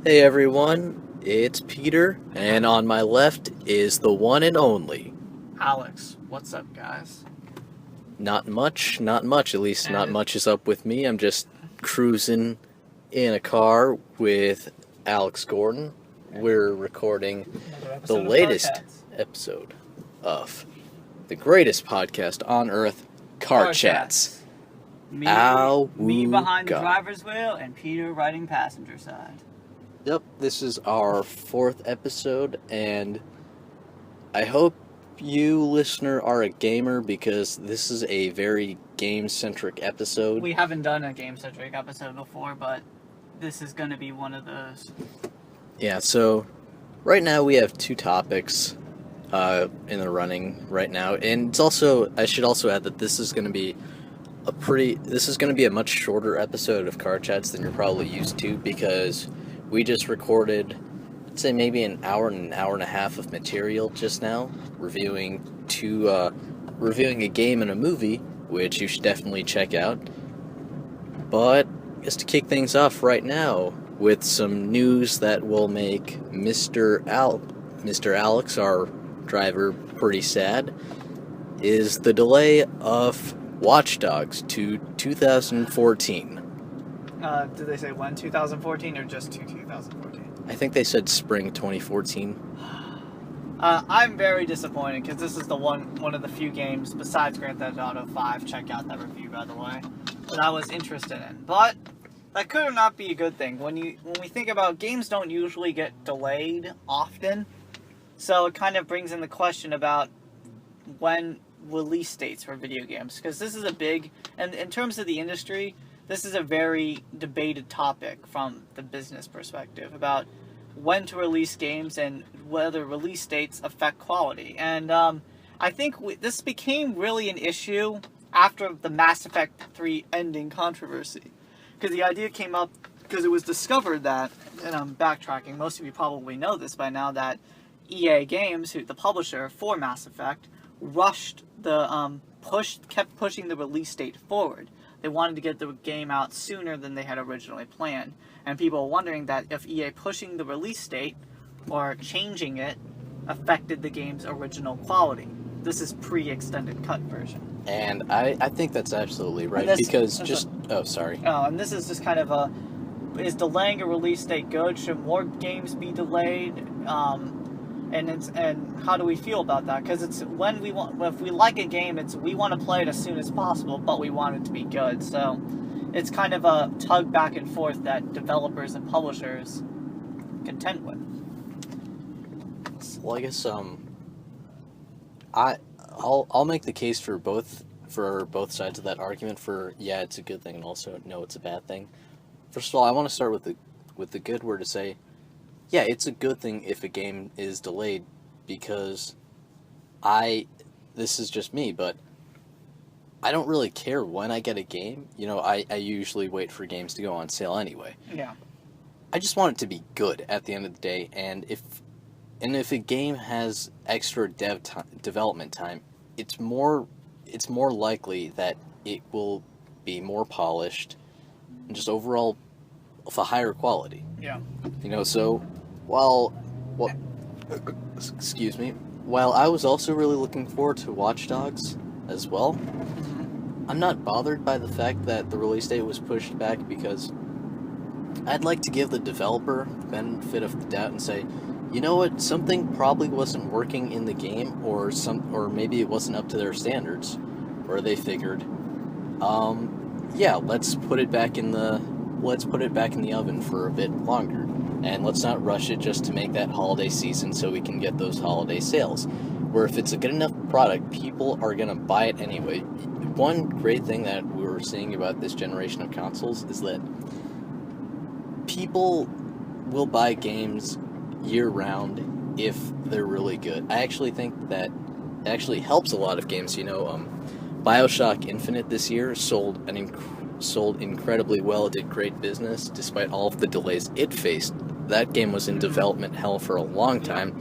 Hey everyone, it's Peter, and on my left is the one and only. Alex, what's up, guys? Not much, at least not And much is up with me. I'm just cruising in a car with Alex Gordon. We're recording another the episode of latest Cats. episode of the greatest podcast on earth, Car Chats. Me, Ow, me woo, behind the God. driver's wheel, and Peter riding passenger side. Yep, this is our fourth episode, and I hope you, listener, are a gamer because this is a very game-centric episode. We haven't done a game-centric episode before, but this is going to be one of those. Yeah, so right now we have two topics in the running right now, and it's also, I should also add that this is going to be a much shorter episode of Car Chats than you're probably used to because we just recorded, I'd say maybe an hour and a half of material just now, reviewing a game and a movie, which you should definitely check out. But just to kick things off right now with some news that will make Mr. Alex, our driver, pretty sad, is the delay of Watch Dogs to 2014. Did they say when? 2014 or just to 2014? I think they said spring 2014. I'm very disappointed because this is the one of the few games besides Grand Theft Auto 5. Check out that review, by the way, that I was interested in. But that could or not be a good thing. When we think about games, don't usually get delayed often, so it kind of brings in the question about when release dates for video games, because this is a big, and in terms of the industry, this is a very debated topic from the business perspective about when to release games and whether release dates affect quality. And I think this became really an issue after the Mass Effect 3 ending controversy, because the idea came up because it was discovered that, and I'm backtracking, most of you probably know this by now, that EA Games, the publisher for Mass Effect, rushed kept pushing the release date forward. They wanted to get the game out sooner than they had originally planned. And people were wondering that if EA pushing the release date or changing it affected the game's original quality. This is pre-extended cut version. And I think that's absolutely right, And and this is just kind of is delaying a release date good? Should more games be delayed? And how do we feel about that? Because it's if we like a game, we want to play it as soon as possible, but we want it to be good. So it's kind of a tug back and forth that developers and publishers contend with. Well, I guess I'll make the case for both sides of that argument. For yeah, it's a good thing, and also no, it's a bad thing. First of all, I want to start with the good word to say, yeah, it's a good thing if a game is delayed, because this is just me, but I don't really care when I get a game. I usually wait for games to go on sale anyway. Yeah. I just want it to be good at the end of the day, and if a game has extra development time, it's more likely that it will be more polished and just overall of a higher quality. Yeah. So excuse me, while I was also really looking forward to Watch Dogs as well, I'm not bothered by the fact that the release date was pushed back, because I'd like to give the developer the benefit of the doubt and say, you know what, something probably wasn't working in the game, or maybe it wasn't up to their standards, or they figured, let's put it back in the oven for a bit longer, and let's not rush it just to make that holiday season so we can get those holiday sales. Where if it's a good enough product, people are gonna buy it anyway. One great thing that we're seeing about this generation of consoles is that people will buy games year-round if they're really good. I actually think that it actually helps a lot of games. BioShock Infinite this year sold incredibly well. It did great business despite all of the delays it faced. That game was in development hell for a long time.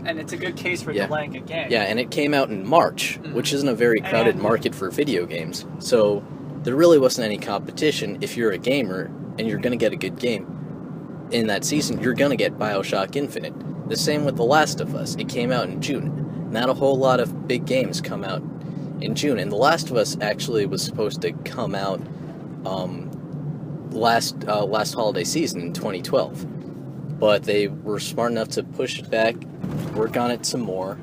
And it's a good case for delaying a game. Yeah, and it came out in March, which isn't a very crowded market for video games. So there really wasn't any competition if you're a gamer and you're going to get a good game. in that season, you're gonna get Bioshock Infinite. The same with The Last of Us. It came out in June. Not a whole lot of big games come out in June, and The Last of Us actually was supposed to come out last holiday season in 2012, but they were smart enough to push it back, work on it some more,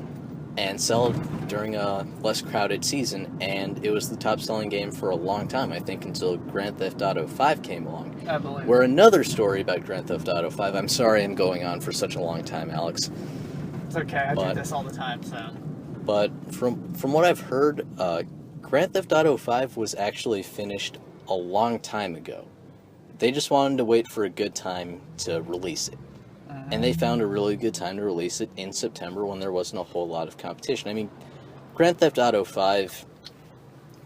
and sell it during a less crowded season, and it was the top-selling game for a long time, I think, until Grand Theft Auto 5 came along. I believe. Where another story about Grand Theft Auto 5, I'm sorry I'm going on for such a long time, Alex. It's okay, I do this all the time, so... But from what I've heard, Grand Theft Auto 5 was actually finished a long time ago. They just wanted to wait for a good time to release it. And they found a really good time to release it in September when there wasn't a whole lot of competition. I mean, Grand Theft Auto 5,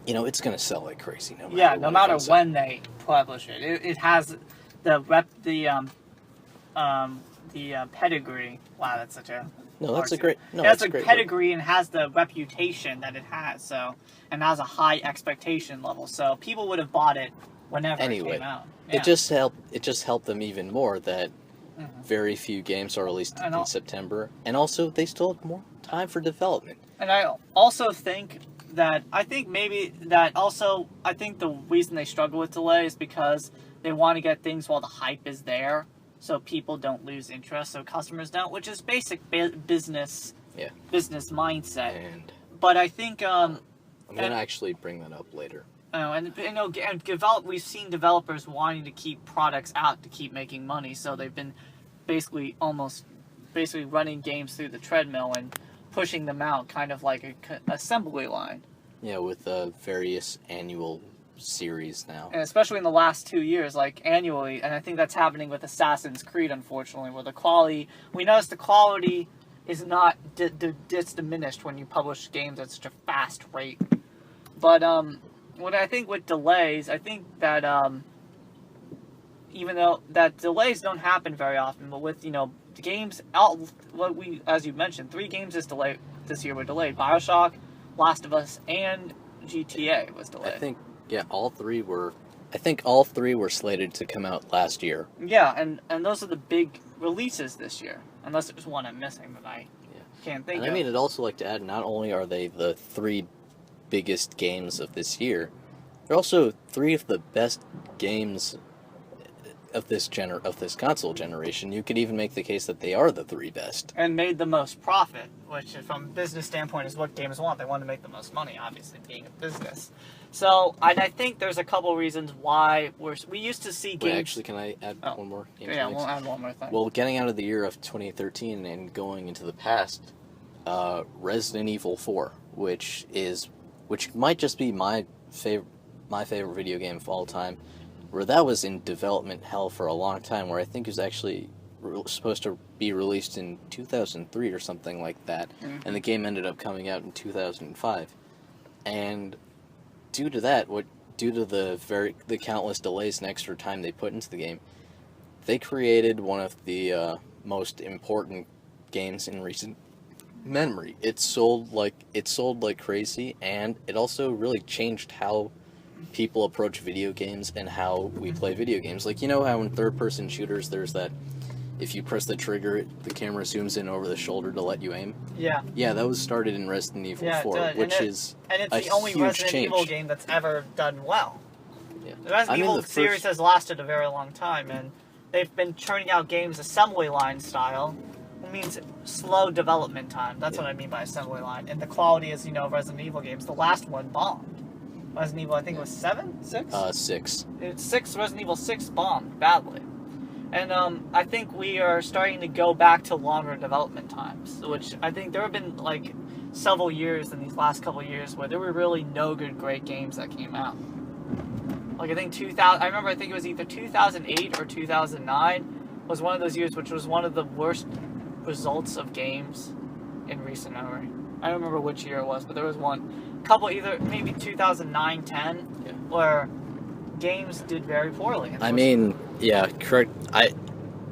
you know, it's going to sell like crazy no matter Yeah, no matter when they publish it. It has the pedigree. Wow, that's such a... No, that's a great... No, it has that's a great pedigree word. and has the reputation that it has, so... And has a high expectation level, so people would have bought it whenever it came out. Yeah. It just helped them even more that very few games are released in September, and also they still have more time for development. And I also think that I think the reason they struggle with delay is because they want to get things while the hype is there, so people don't lose interest, so customers don't, which is basic business mindset. But I think I'm gonna actually bring that up later. We've seen developers wanting to keep products out to keep making money, so they've been basically running games through the treadmill and pushing them out, kind of like an assembly line. Yeah, with various annual series now. And especially in the last 2 years, like annually, and I think that's happening with Assassin's Creed, unfortunately, where we notice the quality is not, it's diminished when you publish games at such a fast rate. But, what I think with delays, I think that, even though that delays don't happen very often, but with, the games, as you mentioned, 3 games this year were delayed. Bioshock, Last of Us, and GTA was delayed. I think all three were slated to come out last year. Yeah, and those are the big releases this year. Unless there's one I'm missing that I can't think of. I mean, I'd also like to add, not only are they the 3 biggest games of this year, they're also 3 of the best games of this console generation. You could even make the case that they are the 3 best. And made the most profit, which from a business standpoint is what games want. They want to make the most money, obviously, being a business. So, and I think there's a couple reasons why we used to see games... Wait, actually, can I add one more? Yeah, we'll add one more thing. Well, getting out of the year of 2013 and going into the past, Resident Evil 4, which might just be my favorite video game of all time, where that was in development hell for a long time, where I think it was actually supposed to be released in 2003 or something like that, and the game ended up coming out in 2005. And due to that, due to the countless delays and extra time they put into the game, they created one of the most important games in recent memory. It sold like crazy, and it also really changed how people approach video games and how we play video games. Like, you know how in third-person shooters there's that if you press the trigger, the camera zooms in over the shoulder to let you aim? Yeah. Yeah, that was started in Resident Evil 4, which is and it's the only Resident Evil game that's ever done well. Yeah. The Resident Evil series has lasted a very long time, and they've been churning out games assembly line style. It means slow development time. That's what I mean by assembly line. And the quality is, Resident Evil games. The last one bombed. Resident Evil, I think it was 7? 6? 6. It's 6. Resident Evil 6 bombed badly. And I think we are starting to go back to longer development times, which I think there have been, several years in these last couple of years where there were really no good, great games that came out. I think I think it was either 2008 or 2009 was one of those years which was one of the worst results of games in recent memory. I don't remember which year it was, but there was maybe 2009, 10, where games did very poorly. I mean, yeah, correct.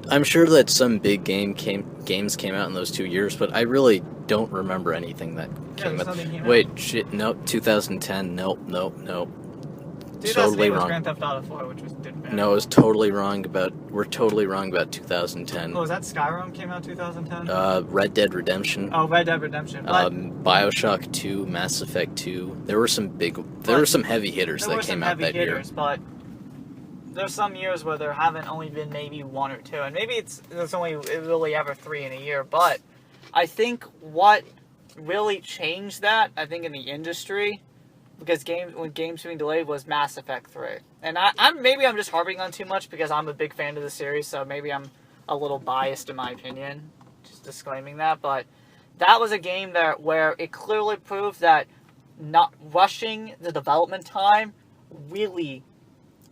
I'm sure that some big games came out in those 2 years, but I really don't remember anything that came out. Wait, shit, nope, 2010, nope. totally was wrong. Grand Theft Auto 4, which was did bad. No, we're totally wrong about 2010. Oh, was that Skyrim came out 2010? Red Dead Redemption. Oh, Red Dead Redemption. But BioShock 2, Mass Effect 2. There were some heavy hitters that came out that year. But there's some years where there haven't only been maybe one or two, and maybe there's only really ever 3 in a year. But I think what really changed that, I think, in the industry, because when games being delayed, was Mass Effect 3. And I'm just harping on too much because I'm a big fan of the series, so maybe I'm a little biased in my opinion, just disclaiming that. But that was a game where it clearly proved that not rushing the development time really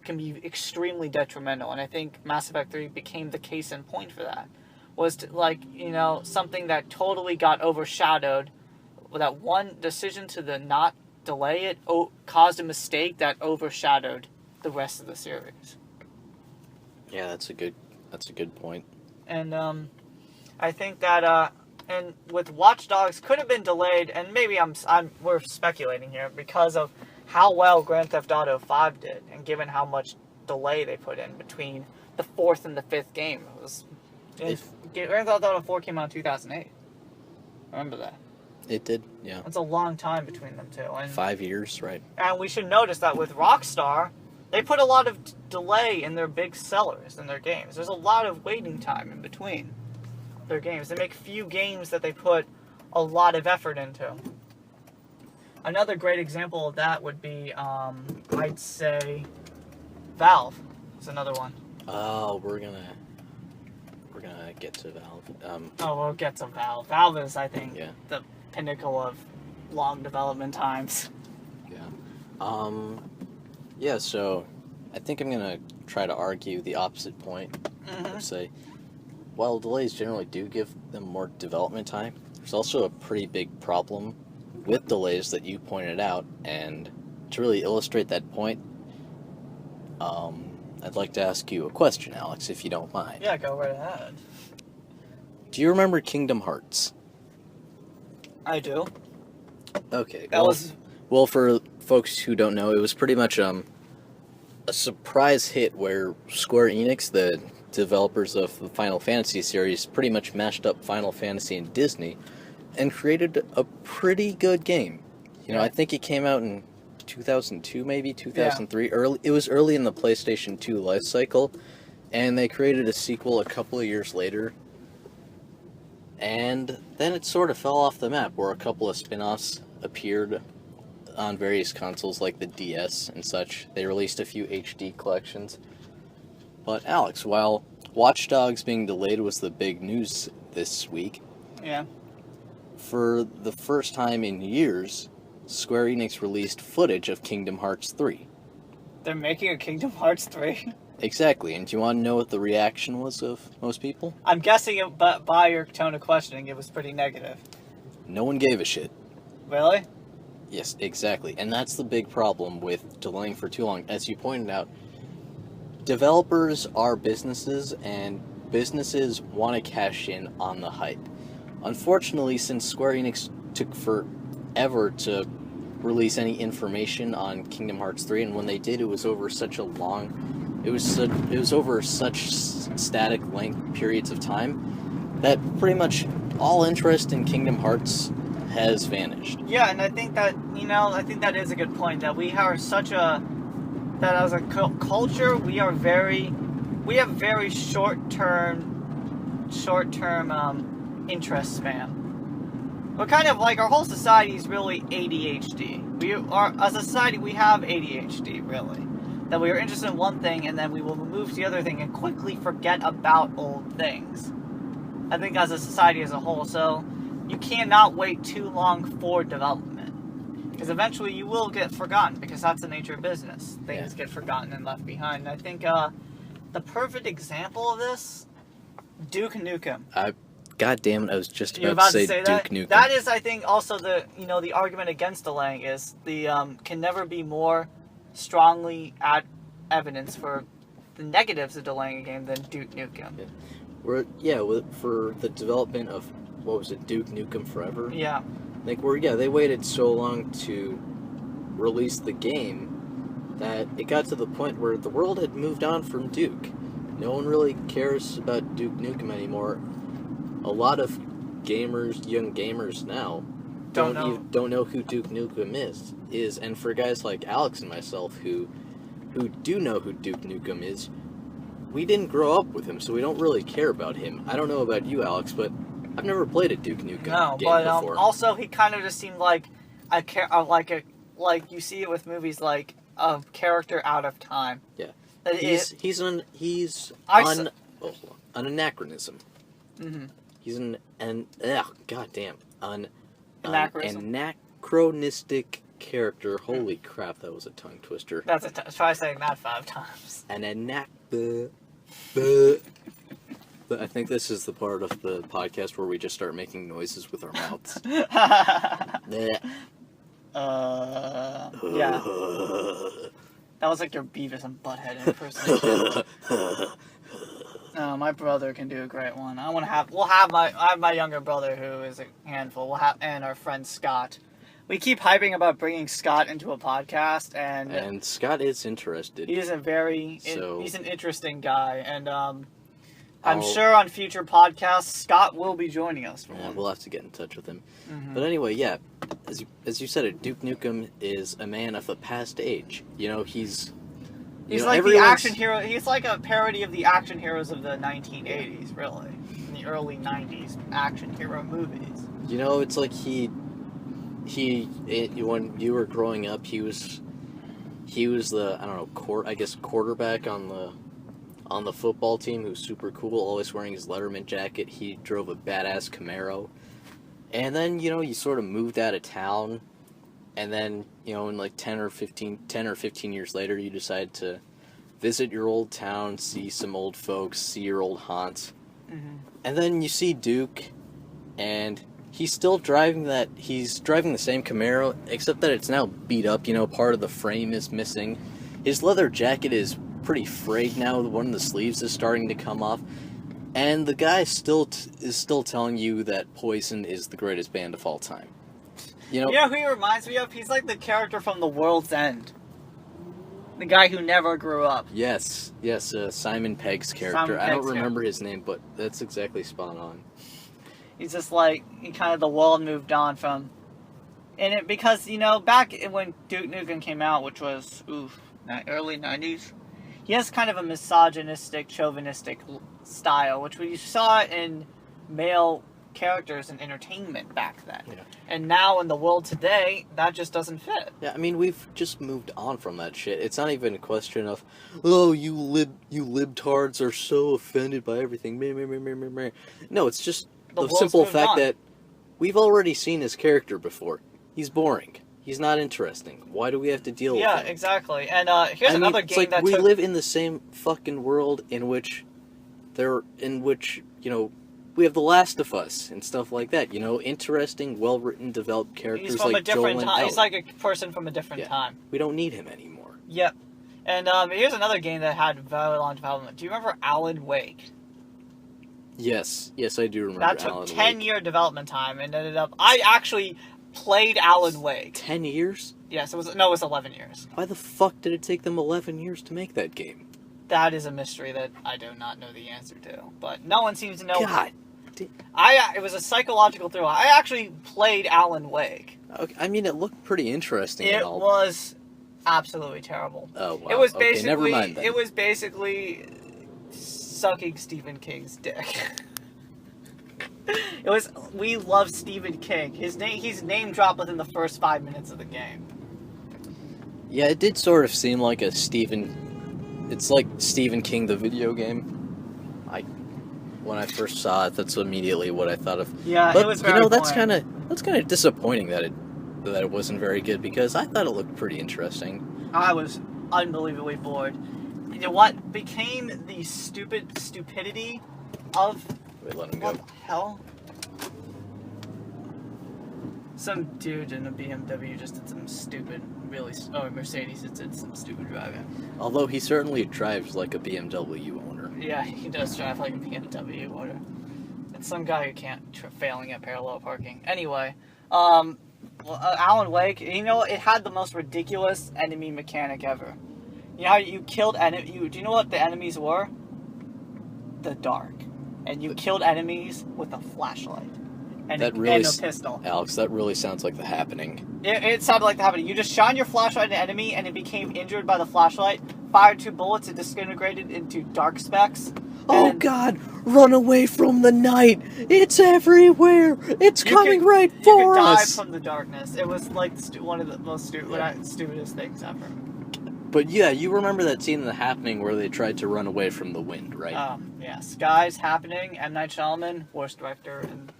can be extremely detrimental. And I think Mass Effect 3 became the case in point for that. Was something that totally got overshadowed. That one decision to not delay it caused a mistake that overshadowed the rest of the series. Yeah, that's a good point. And I think that and with Watch Dogs could have been delayed, and maybe we're speculating here because of how well Grand Theft Auto 5 did, and given how much delay they put in between the 4th and the 5th game. Grand Theft Auto 4 came out in 2008. Remember that. It did, yeah. It's a long time between them two. And 5 years, right? And we should notice that with Rockstar, they put a lot of delay in their big sellers in their games. There's a lot of waiting time in between their games. They make few games that they put a lot of effort into. Another great example of that would be, I'd say, Valve is another one. Oh, we're gonna get to Valve. We'll get to Valve. Valve is, I think, the pinnacle of long development times. Yeah. So I think I'm gonna try to argue the opposite point. Mm-hmm. Say, while delays generally do give them more development time, there's also a pretty big problem with delays that you pointed out. And to really illustrate that point, I'd like to ask you a question, Alex, if you don't mind. Yeah, go right ahead. Do you remember Kingdom Hearts? I do. Okay. Well, for folks who don't know, it was pretty much a surprise hit where Square Enix, the developers of the Final Fantasy series, pretty much mashed up Final Fantasy and Disney and created a pretty good game. I think it came out in 2002, maybe 2003. Yeah. It was early in the PlayStation 2 life cycle, and they created a sequel a couple of years later. And then it sort of fell off the map, where a couple of spin-offs appeared on various consoles like the DS and such. They released a few HD collections. But Alex, while Watch Dogs being delayed was the big news this week, yeah, for the first time in years, Square Enix released footage of Kingdom Hearts 3. They're making a Kingdom Hearts 3? Exactly, and do you want to know what the reaction was of most people? I'm guessing by your tone of questioning, it was pretty negative. No one gave a shit. Really? Yes, exactly. And that's the big problem with delaying for too long. As you pointed out, developers are businesses, and businesses want to cash in on the hype. Unfortunately, since Square Enix took forever to release any information on Kingdom Hearts 3, and when they did, it was over such static length periods of time that pretty much all interest in Kingdom Hearts has vanished. Yeah, and I think that is a good point, that we are that as a culture, we have very short-term interest span. We're kind of like, our whole society is really ADHD. As a society, we have ADHD, really. That we are interested in one thing, and then we will move to the other thing and quickly forget about old things. I think as a society as a whole, so you cannot wait too long for development. Because eventually you will get forgotten, because that's the nature of business. Things get forgotten and left behind. And I think the perfect example of this, Duke Nukem. God damn it, I was just about to say Duke Nukem. That is, I think, also the argument against delaying is can never be more strongly evidence for the negatives of delaying a game than Duke Nukem. For the development of, what was it, Duke Nukem Forever? Yeah. Like, they waited so long to release the game that it got to the point where the world had moved on from Duke. No one really cares about Duke Nukem anymore. A lot of young gamers now, don't know who Duke Nukem is. And for guys like Alex and myself who do know who Duke Nukem is, we didn't grow up with him, so we don't really care about him. I don't know about you, Alex, but I've never played a Duke Nukem game before. Also he kind of just seemed like like you see it with movies, like a character out of time. Yeah, he's an anachronism. Mm-hmm. He's an anachronistic character. Holy crap, that was a tongue twister. Try saying that 5 times. But I think this is the part of the podcast where we just start making noises with our mouths. Yeah. That was like your Beavis and Butthead impersonation. My brother can do a great one. I have my younger brother who is a handful. And our friend Scott. We keep hyping about bringing Scott into a podcast, and Scott is interested. He's an interesting guy, and I'm sure on future podcasts Scott will be joining us. We'll have to get in touch with him. Mm-hmm. But anyway, yeah, as you said, Duke Nukem is a man of a past age. He's like the action hero. He's like a parody of the action heroes of the 1980s, really, in the early 90s action hero movies. It's like when you were growing up, he was the quarterback on the football team, who's super cool, always wearing his Letterman jacket. He drove a badass Camaro. And then, you sort of moved out of town, and then, in like 10 or 15 years later, you decide to visit your old town, see some old folks, see your old haunts. Mm-hmm. And then you see Duke, and he's still driving the same Camaro, except that it's now beat up, part of the frame is missing. His leather jacket is pretty frayed now, one of the sleeves is starting to come off. And the guy is still telling you that Poison is the greatest band of all time. You know who he reminds me of? He's like the character from The World's End. The guy who never grew up. Yes, Simon Pegg's character. I don't remember his name, but that's exactly spot on. He's just like, the world moved on from... because, back when Duke Nukem came out, which was, early 90s, he has kind of a misogynistic, chauvinistic style, which we saw in male characters in entertainment back then. Yeah. And now in the world today, that just doesn't fit. Yeah, we've just moved on from that shit. It's not even a question of, you libtards are so offended by everything. No, it's just the simple fact that we've already seen his character before. He's boring. He's not interesting. Why do we have to deal with him? Yeah, exactly. And here's another game that we live in the same fucking world in which we have The Last of Us and stuff like that. Interesting, well-written, developed characters. He's from like a different Joel time. He's like a person from a different time. We don't need him anymore. Yep. And here's another game that had very long development. Do you remember Alan Wake? Yes, I do remember. That took 10-year development time and ended up. I actually played Alan Wake. 10 years? Yes, it was 11 years. Why the fuck did it take them 11 years to make that game? That is a mystery that I do not know the answer to, but no one seems to know. God. It was a psychological thriller. I actually played Alan Wake. Okay, it looked pretty interesting. It was absolutely territle. Oh wow. It was basically never mind then. It was basically sucking Stephen King's dick. We love Stephen King. He's name dropped within the first 5 minutes of the game. Yeah, it did sort of seem like it's like Stephen King the video game. When I first saw it, that's immediately what I thought of. Yeah, but, it was very boring. that's kind of disappointing that it wasn't very good, because I thought it looked pretty interesting. I was unbelievably bored. What became the stupidity of... Wait, let him go. What the hell? Some dude in a BMW just did some stupid, Mercedes did some stupid driving. Although he certainly drives like a BMW owner. Yeah, he does drive like a BMW owner. It's some guy who can't failing at parallel parking. Anyway, Alan Wake, it had the most ridiculous enemy mechanic ever. You know how you killed do you know what the enemies were? The dark. And you killed enemies with a flashlight. And a pistol. Alex, that really sounds like The Happening. It sounded like The Happening. You just shine your flashlight at an enemy and it became injured by the flashlight, fired 2 bullets, it disintegrated into dark specks. Oh God, run away from the night! It's everywhere! It's coming right for us! You could die from the darkness. It was like one of the most stupidest things ever. But yeah, you remember that scene in The Happening where they tried to run away from the wind, right? Yes. Guys, Happening, M. Night Shyamalan, worst director in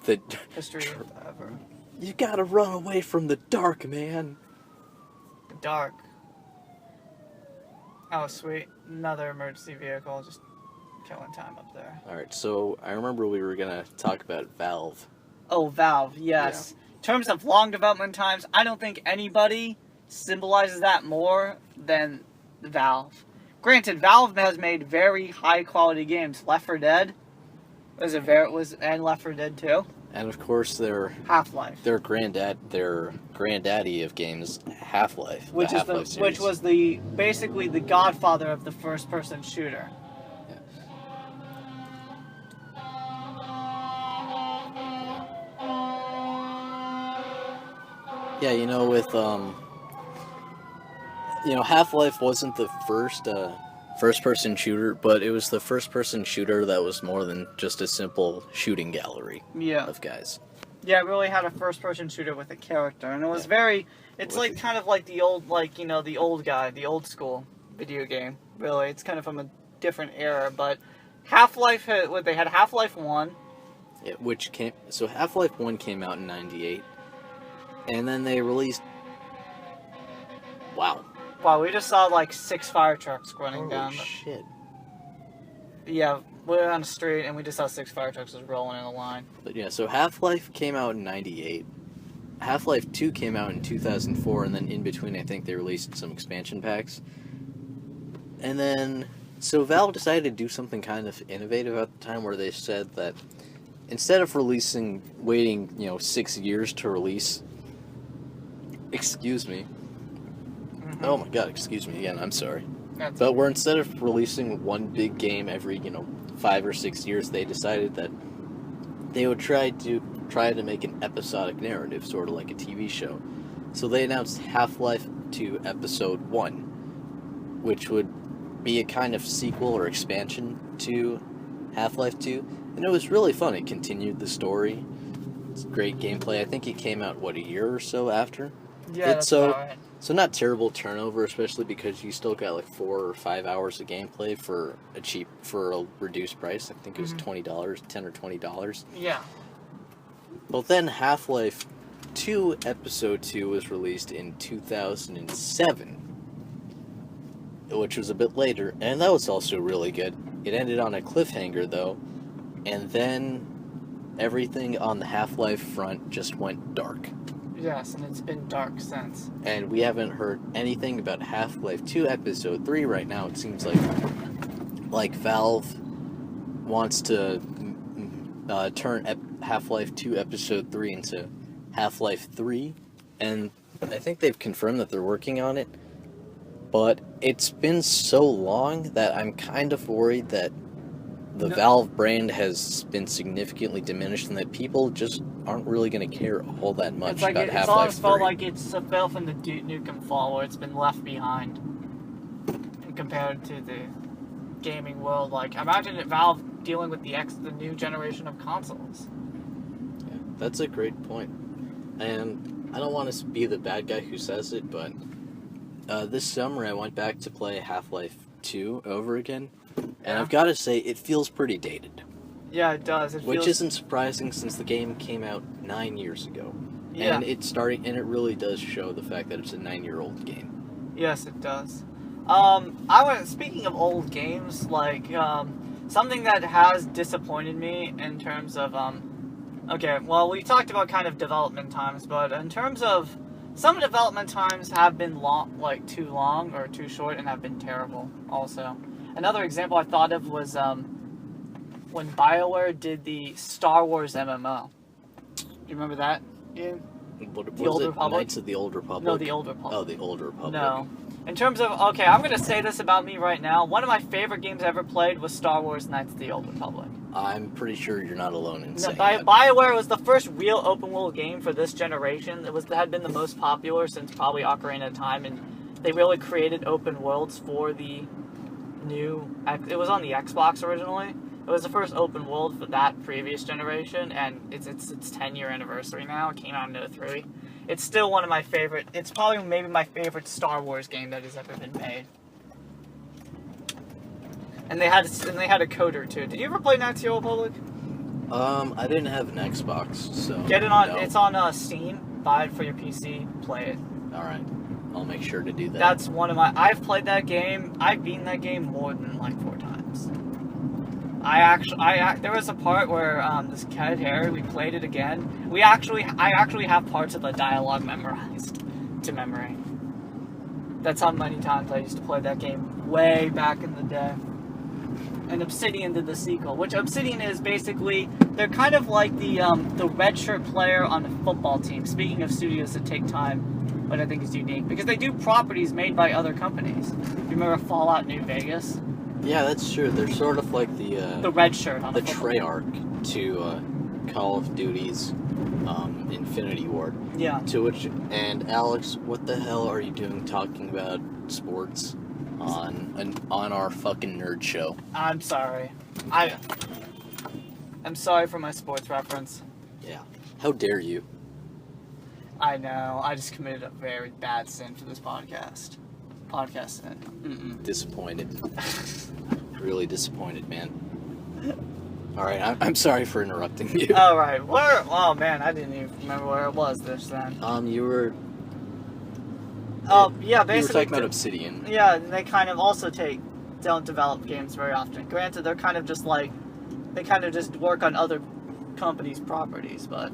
the history ever. You gotta run away from the dark, man. The dark. Oh, sweet. Another emergency vehicle just killing time up there. Alright, so I remember we were gonna talk about Valve. Oh, Valve, yes. Yeah. In terms of long development times, I don't think anybody symbolizes that more than Valve. Granted, Valve has made very high quality games. Left 4 Dead and Left 4 Dead 2. And of course Half-Life. Their granddaddy of games, Half-Life. Which was basically the godfather of the first person shooter. Yeah, with Half-Life wasn't the first-person shooter, but it was the first-person shooter that was more than just a simple shooting gallery of guys. Yeah, it really had a first-person shooter with a character, and it was it's like kind of like the old, the old school video game, really. It's kind of from a different era, but Half-Life, they had Half-Life 1. Yeah, so Half-Life 1 came out in 98, and then they released... Wow, we just saw 6 fire trucks running down. Holy shit. Yeah, we were on the street and we just saw 6 fire trucks just rolling in a line. But yeah, so Half-Life came out in 98. Half-Life 2 came out in 2004, and then in between I think they released some expansion packs. And then, so Valve decided to do something kind of innovative at the time where they said that instead of waiting 6 years to release... Excuse me. Oh my god, excuse me again, I'm sorry. But instead of releasing one big game every, 5 or 6 years, they decided that they would try to make an episodic narrative, sort of like a TV show. So they announced Half-Life 2 Episode 1, which would be a kind of sequel or expansion to Half-Life 2, and it was really fun. It continued the story. It's great gameplay. I think it came out, a year or so after? Yeah, that's about right. So not terrible turnover, especially because you still got 4 or 5 hours of gameplay for a reduced price. I think it was $20, $10 or $20. Yeah. Well, then Half-Life 2 Episode 2 was released in 2007, which was a bit later, and that was also really good. It ended on a cliffhanger, though, and then everything on the Half-Life front just went dark. Yes, and it's been dark since. And we haven't heard anything about Half-Life 2 Episode 3 right now. It seems like Valve wants to turn Half-Life 2 Episode 3 into Half-Life 3. And I think they've confirmed that they're working on it. But it's been so long that I'm kind of worried that the Valve brand has been significantly diminished and that people just aren't really going to care all that much about Half-Life 3. It's almost felt like it's a fell from the Duke Nukem Fall, where it's been left behind compared to the gaming world. Imagine Valve dealing with the new generation of consoles. Yeah, that's a great point. And I don't want to be the bad guy who says it, but this summer I went back to play Half-Life 2 over again. And I've got to say, it feels pretty dated. Yeah, it does. Which isn't surprising since the game came out 9 years ago. Yeah. And it really does show the fact that it's a 9-year-old game. Yes, it does. Speaking of old games, something that has disappointed me in terms of, okay, well, we talked about kind of development times, but in terms of, some development times have been too long or too short and have been terrible also. Another example I thought of was when BioWare did the Star Wars MMO. Do you remember that game? The Old Republic? Knights of the Old Republic? No, the Old Republic. Oh, the Old Republic. No. In terms of, okay, I'm going to say this about me right now. One of my favorite games I ever played was Star Wars Knights of the Old Republic. I'm pretty sure you're not alone in saying No, that. BioWare was the first real open world game for this generation. It had been the most popular since probably Ocarina of Time, and they really created open worlds for the new... It was on the Xbox originally. It was the first open world for that previous generation, and it's 10-year anniversary now. It came out in 2003. It's still one of my favorite... It's probably maybe my favorite Star Wars game that has ever been made. And they had a coder too. Did you ever play Knights of the Old Republic? I didn't have an Xbox, so Get it on. no. It's on Steam. Buy it for your PC. Play it. All right, I'll make sure to do that. That's one of my. I've played that game. I've beaten that game more than like 4 times. There was a part where this kid Harry. We played it again. I actually have parts of the dialogue memorized to memory. That's how many times I used to play that game way back in the day. And Obsidian did the sequel, which Obsidian is basically, they're kind of like the redshirt player on a football team. Speaking of studios that take time, but I think is unique, because they do properties made by other companies. You remember Fallout New Vegas? Yeah, that's true. They're sort of like the redshirt on the a football team. Treyarch to Call of Duty's Infinity Ward. Yeah. To which, and Alex, what the hell are you doing talking about sports on our fucking nerd show? I'm sorry. I'm sorry for my sports reference. Yeah. How dare you? I know. I just committed a very bad sin for this podcast. Podcast sin. Mm-mm. Disappointed. Really disappointed, man. All right, I'm sorry for interrupting you. All right. Oh man, I didn't even remember where it was this then. You were. Oh yeah, You were basically. talking about Obsidian. Yeah, and they kind of also don't develop games very often. Granted, they're kind of just like, they kind of just work on other companies' properties, but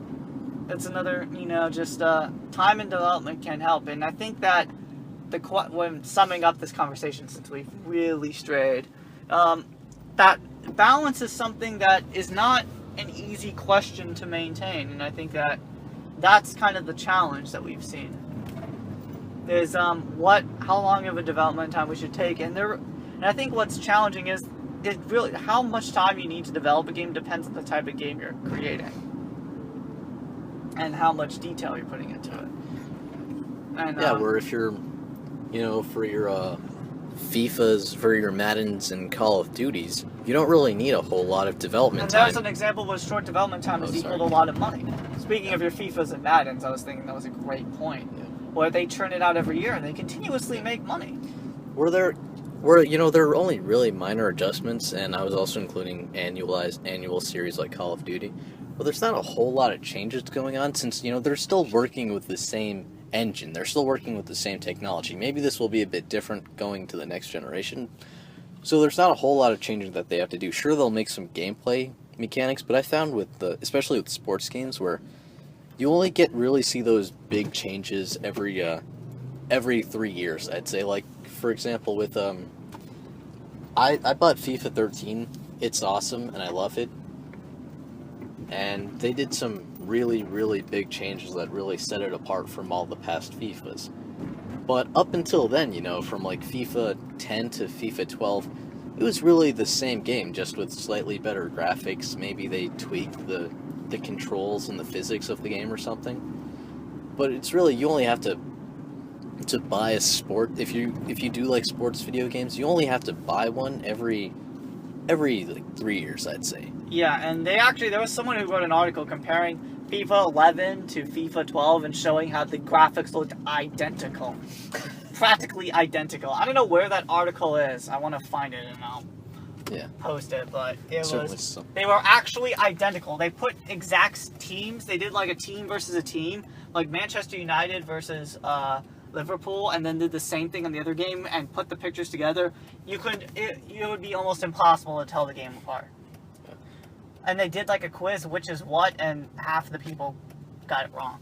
it's another, just time and development can help. And I think that when summing up this conversation, since we've really strayed, that balance is something that is not an easy question to maintain, and I think that that's kind of the challenge that we've seen. Is how long of a development time we should take, and I think what's challenging is really how much time you need to develop a game depends on the type of game you're creating and how much detail you're putting into it. And yeah, where if you're, for your FIFAs, for your Maddens and Call of Duties, you don't really need a whole lot of development time. And there's an example where short development time is equal to a lot of money. Speaking of your FIFAs and Maddens, I was thinking that was a great point. Yeah. Where they churn it out every year and they continuously make money. There are only really minor adjustments, and I was also including annual series like Call of Duty. Well, there's not a whole lot of changes going on since, they're still working with the same engine. They're still working with the same technology. Maybe this will be a bit different going to the next generation. So there's not a whole lot of changes that they have to do. Sure, they'll make some gameplay mechanics, but I found especially with sports games where you only really see those big changes every 3 years, I'd say. Like, for example, with I bought FIFA 13. It's awesome, and I love it. And they did some really, really big changes that really set it apart from all the past FIFAs. But up until then, from like FIFA 10 to FIFA 12, it was really the same game, just with slightly better graphics. Maybe they tweaked the controls and the physics of the game or something. But it's really, you only have to buy a sport. If you do like sports video games, you only have to buy one every like 3 years, I'd say. Yeah, and there was someone who wrote an article comparing FIFA 11 to FIFA 12 and showing how the graphics looked identical. Practically identical. I don't know where that article is. I want to find it and I'll post it, but they were actually identical. They put exact teams. They did like a team versus a team, like Manchester United versus Liverpool, and then did the same thing on the other game and put the pictures together. It would be almost impossible to tell the game apart. Yeah. And they did like a quiz, which is what, and half the people got it wrong,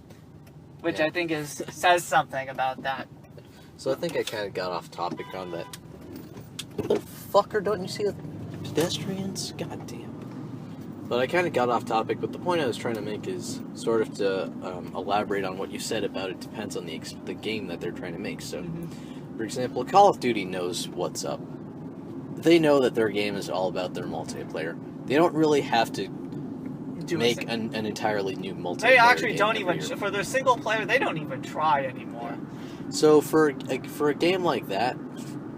which I think says something about that. So I think I kind of got off topic on that. Little fucker, don't you see the pedestrians? God damn. But I kind of got off topic, but the point I was trying to make is sort of to elaborate on what you said about it depends on the game that they're trying to make. So For example, Call of Duty knows what's up. They know that their game is all about their multiplayer. They don't really have to make an entirely new multiplayer. They actually game don't every even year. For their single player. They don't even try anymore. So for a game like that,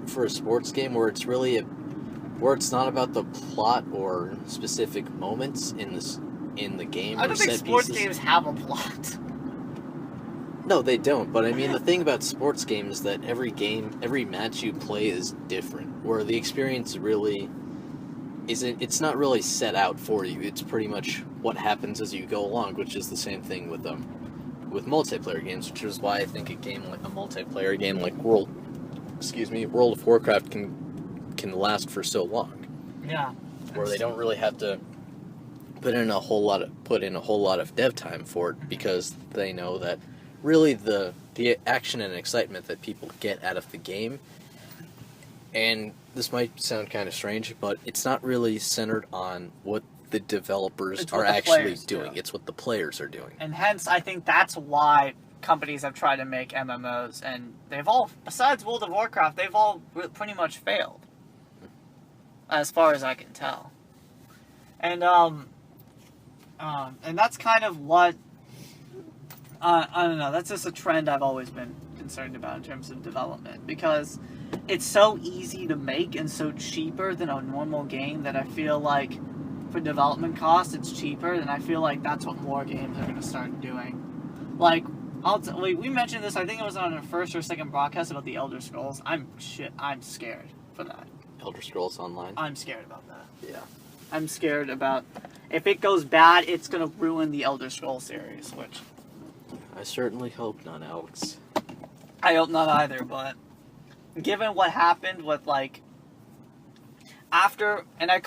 for a sports game where it's really where it's not about the plot or specific moments in the game. I don't think sports games have a plot. No, they don't. But I mean, the thing about sports games is that every match you play is different. Where the experience really isn't. It's not really set out for you. It's pretty much what happens as you go along, which is the same thing with multiplayer games, which is why I think a multiplayer game like World of Warcraft can last for so long. Yeah. Where they don't really have to put in a whole lot of dev time for it, because they know that really the action and excitement that people get out of the game, and this might sound kind of strange, but it's not really centered on what the developers are actually doing. It's what the players are doing. And hence, I think that's why companies have tried to make MMOs, and they've all, besides World of Warcraft, they've all pretty much failed, as far as I can tell. And that's kind of what, I don't know, that's just a trend I've always been concerned about in terms of development, because it's so easy to make and so cheaper than a normal game that I feel like for development costs it's cheaper, and I feel like that's what more games are going to start doing. Like, we mentioned this, I think it was on our first or second broadcast about the Elder Scrolls. I'm scared for that. Elder Scrolls Online? I'm scared about that. Yeah. I'm scared about, if it goes bad, it's going to ruin the Elder Scrolls series, which... I certainly hope not, Alex. I hope not either, but given what happened with, like, after, and I'm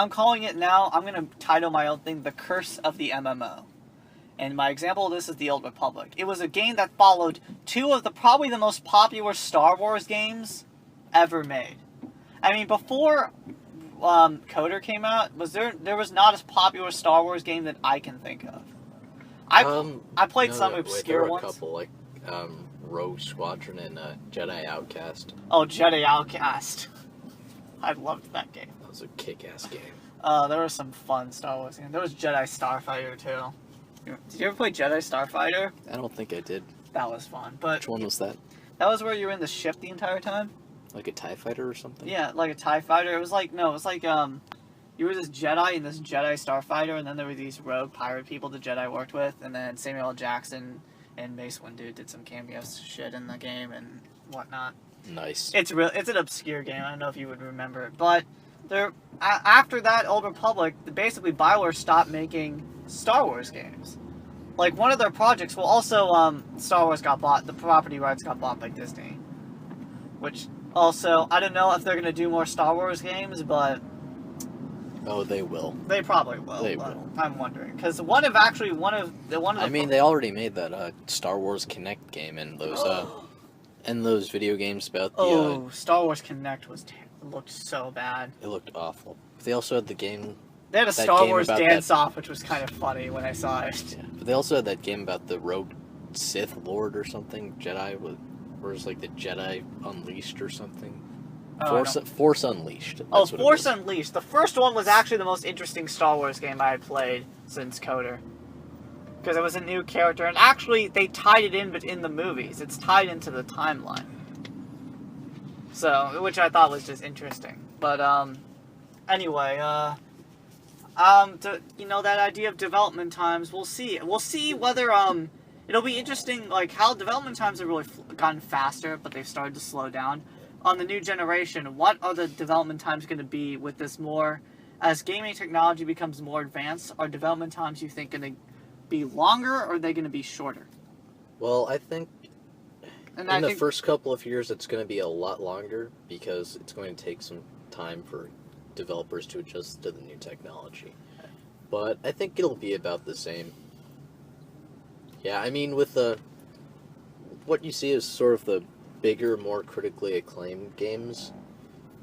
calling it now, I'm going to title my own thing, The Curse of the MMO. And my example of this is The Old Republic. It was a game that followed two of probably the most popular Star Wars games ever made. I mean, before Coder came out, there was not a popular Star Wars game that I can think of. I played some obscure ones. There were a couple, like Rogue Squadron and Jedi Outcast. Oh, Jedi Outcast. I loved that game. That was a kick-ass game. There was some fun Star Wars games. There was Jedi Starfighter, too. Did you ever play Jedi Starfighter? I don't think I did. That was fun, but... Which one was that? That was where you were in the ship the entire time? Like a TIE fighter or something? Yeah, like a TIE fighter. It was like, you were this Jedi in this Jedi Starfighter, and then there were these rogue pirate people the Jedi worked with, and then Samuel L. Jackson and Mace Windu did some cameo shit in the game and whatnot. Nice. It's an obscure game. I don't know if you would remember it, but after that Old Republic, basically BioWare stopped making Star Wars games. Like, one of their projects, also Star Wars got bought. The property rights got bought by Disney, which also I don't know if they're gonna do more Star Wars games, but oh, they will. They probably will. They will. I'm wondering, because they already made that Star Wars Kinect game and those video games about the. Star Wars Kinect looked so bad. It looked awful. They also had the game. They had a Star Wars dance-off, which was kind of funny when I saw it. Yeah, but they also had that game about the rogue Sith Lord or something. Jedi, or it's like the Jedi Unleashed or something. Force Unleashed. That's Force Unleashed. The first one was actually the most interesting Star Wars game I had played since Coder. Because it was a new character, and actually they tied it in the movies. It's tied into the timeline. So, which I thought was just interesting. But, anyway, that idea of development times, we'll see. We'll see whether, it'll be interesting, like, how development times have really gotten faster, but they've started to slow down. On the new generation, what are the development times going to be with this more, as gaming technology becomes more advanced, are development times, you think, going to be longer, or are they going to be shorter? Well, I think the first couple of years it's going to be a lot longer, because it's going to take some time for developers to adjust to the new technology. But I think it'll be about the same. Yeah, I mean, with what you see is sort of the bigger, more critically acclaimed games,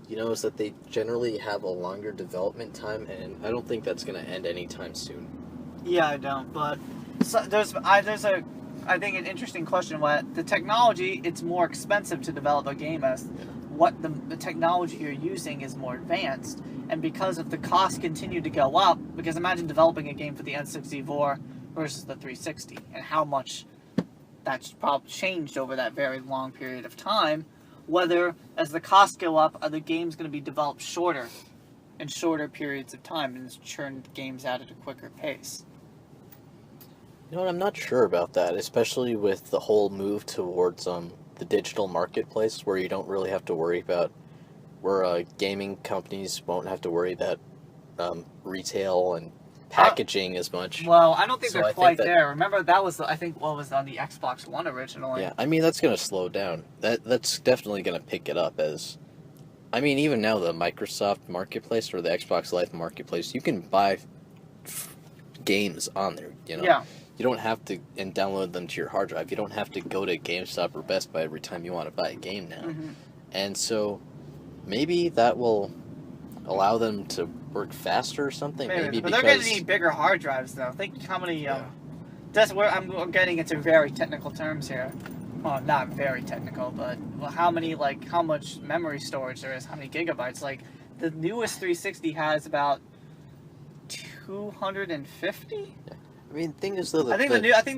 is that they generally have a longer development time, and I don't think that's going to end anytime soon. Yeah, I don't, but there's I think, an interesting question. What the technology, it's more expensive to develop a game as what the technology you're using is more advanced. And because if the costs continue to go up, because imagine developing a game for the N64 versus the 360, and how much that's probably changed over that very long period of time, whether as the costs go up, are the games going to be developed shorter in shorter periods of time and churn games out at a quicker pace? You know what, I'm not sure about that, especially with the whole move towards the digital marketplace, where you don't really have to worry about, where gaming companies won't have to worry about retail and packaging as much. Well, I don't think So they're I quite think that- there. Remember, that was, I think, what was on the Xbox One originally. Yeah, I mean, that's going to slow down. That's definitely going to pick it up as... I mean, even now, the Microsoft Marketplace or the Xbox Live Marketplace, you can buy games on there, you know? Yeah. You don't have to, and download them to your hard drive. You don't have to go to GameStop or Best Buy every time you want to buy a game now. Mm-hmm. And so, maybe that will allow them to work faster or something. Maybe but because... they're going to need bigger hard drives, though. Think how many... That's where I'm getting into very technical terms here. Well, not very technical, but how much memory storage there is, how many gigabytes. Like, the newest 360 has about 250? I mean, the thing is, though, I think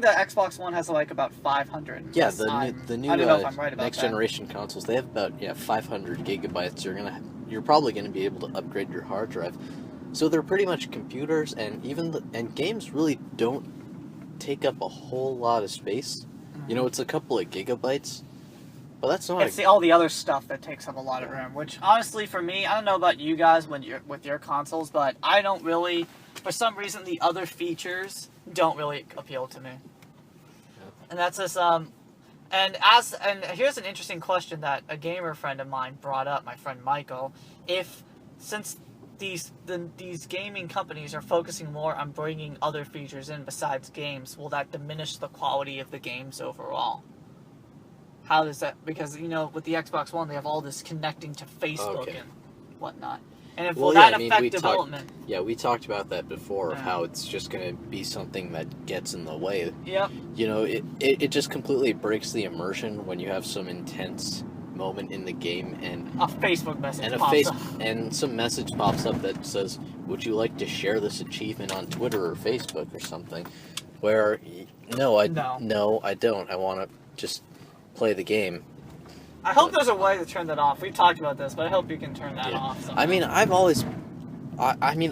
the Xbox One has like about 500. Yeah, the new I don't know if I'm right about next that. generation consoles, they have about 500 gigabytes. You're probably gonna be able to upgrade your hard drive. So they're pretty much computers, and and games really don't take up a whole lot of space. Mm-hmm. You know, it's a couple of gigabytes, but that's not. It's all the other stuff that takes up a lot of RAM. Which honestly, for me, I don't know about you guys with your consoles, but I don't really. For some reason, the other features don't really appeal to me. Yeah. And that's just and here's an interesting question that a gamer friend of mine brought up, my friend Michael. Since these gaming companies are focusing more on bringing other features in besides games, will that diminish the quality of the games overall? How does that? Because with the Xbox One, they have all this connecting to Facebook and whatnot. And if will that affect development? We talked about that before, of how it's just going to be something that gets in the way. Yep. You know, it just completely breaks the immersion when you have some intense moment in the game and a Facebook message and some message pops up that says, "Would you like to share this achievement on Twitter or Facebook or something?" Where no, I don't. I want to just play the game. I hope there's a way to turn that off. We've talked about this, but I hope you can turn that off somehow. I mean,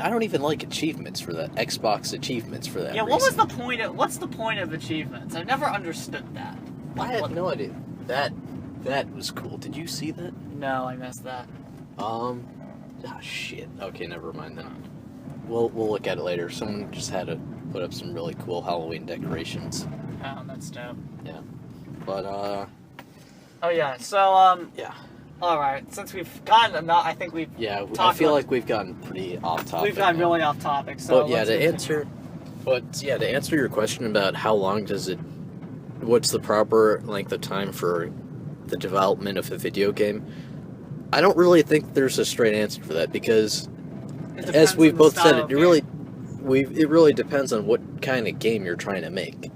I don't even like achievements for that. Xbox achievements for that. Yeah, reason. what's the point of achievements? I've never understood that. I had no idea. That was cool. Did you see that? No, I missed that. Shit. Okay, never mind then. We'll look at it later. Someone just had to put up some really cool Halloween decorations. Oh, that's dope. Yeah. But, Oh, yeah. So, yeah. Alright, since we've gotten I think we've I feel like we've gotten pretty off topic. We've gotten really off topic, so to answer your question about how long what's the proper length of time for the development of a video game, I don't really think there's a straight answer for that, because as we've both said, it really depends on what kind of game you're trying to make.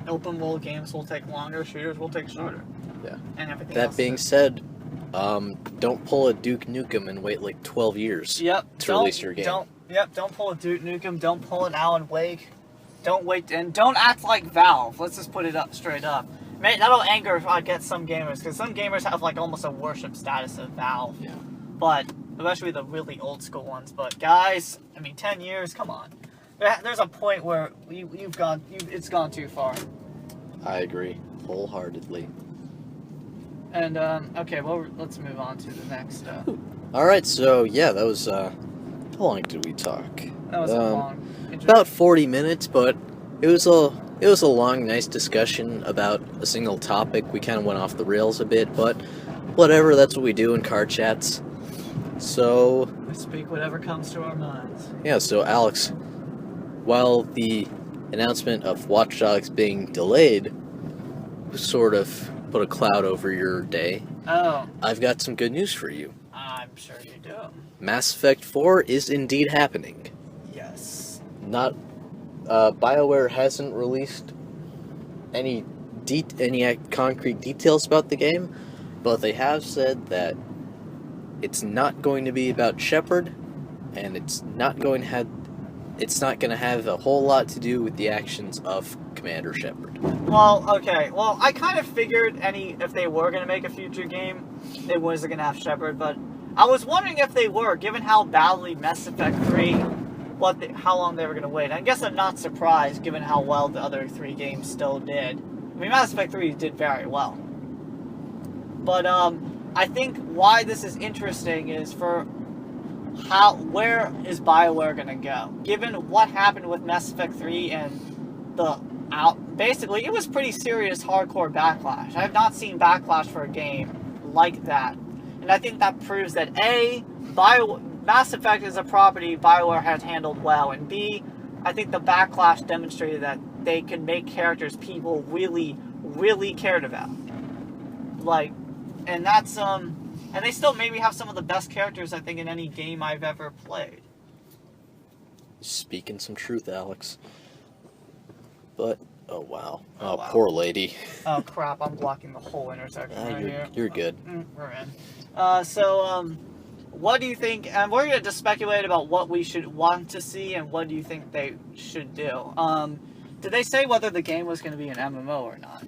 Open world games will take longer, shooters will take shorter. Yeah. And everything That else being said, don't pull a Duke Nukem and wait like 12 years to release your game. Don't pull a Duke Nukem, don't pull an Alan Wake. Don't wait, and don't act like Valve. Let's just put it up straight up. Man, that'll anger get some gamers, because some gamers have like almost a worship status of Valve. Yeah. But especially the really old school ones. But guys, I mean, 10 years, come on. There's a point where it's gone too far. I agree wholeheartedly. And okay, well, let's move on to the next. All right, so yeah, that was. How long did we talk? That was a long. About 40 minutes, but it was a long, nice discussion about a single topic. We kind of went off the rails a bit, but whatever. That's what we do in car chats. So we speak whatever comes to our minds. Yeah. So Alex, while the announcement of Watch Dogs being delayed sort of put a cloud over your day, I've got some good news for you. I'm sure you do. Mass Effect 4 is indeed happening. Yes. BioWare hasn't released any concrete details about the game, but they have said that it's not going to be about Shepard, and it's not going to have a whole lot to do with the actions of Commander Shepard. Well, okay. Well, I kind of figured if they were going to make a future game, it wasn't going to have Shepard, but I was wondering if they were, given how badly Mass Effect 3, how long they were going to wait. I guess I'm not surprised, given how well the other 3 games still did. I mean, Mass Effect 3 did very well. But, I think why this is interesting is where is BioWare going to go? Given what happened with Mass Effect 3 and basically, it was pretty serious hardcore backlash. I have not seen backlash for a game like that. And I think that proves that A, Mass Effect is a property BioWare has handled well, and B, I think the backlash demonstrated that they can make characters people really, really cared about. And that's, and they still maybe have some of the best characters, I think, in any game I've ever played. Speaking some truth, Alex. But, oh wow. Oh, wow. Poor lady. Oh crap, I'm blocking the whole intersection here. You're good. We're in. What do you think, and we're going to just speculate about what we should want to see and what do you think they should do. Did they say whether the game was going to be an MMO or not?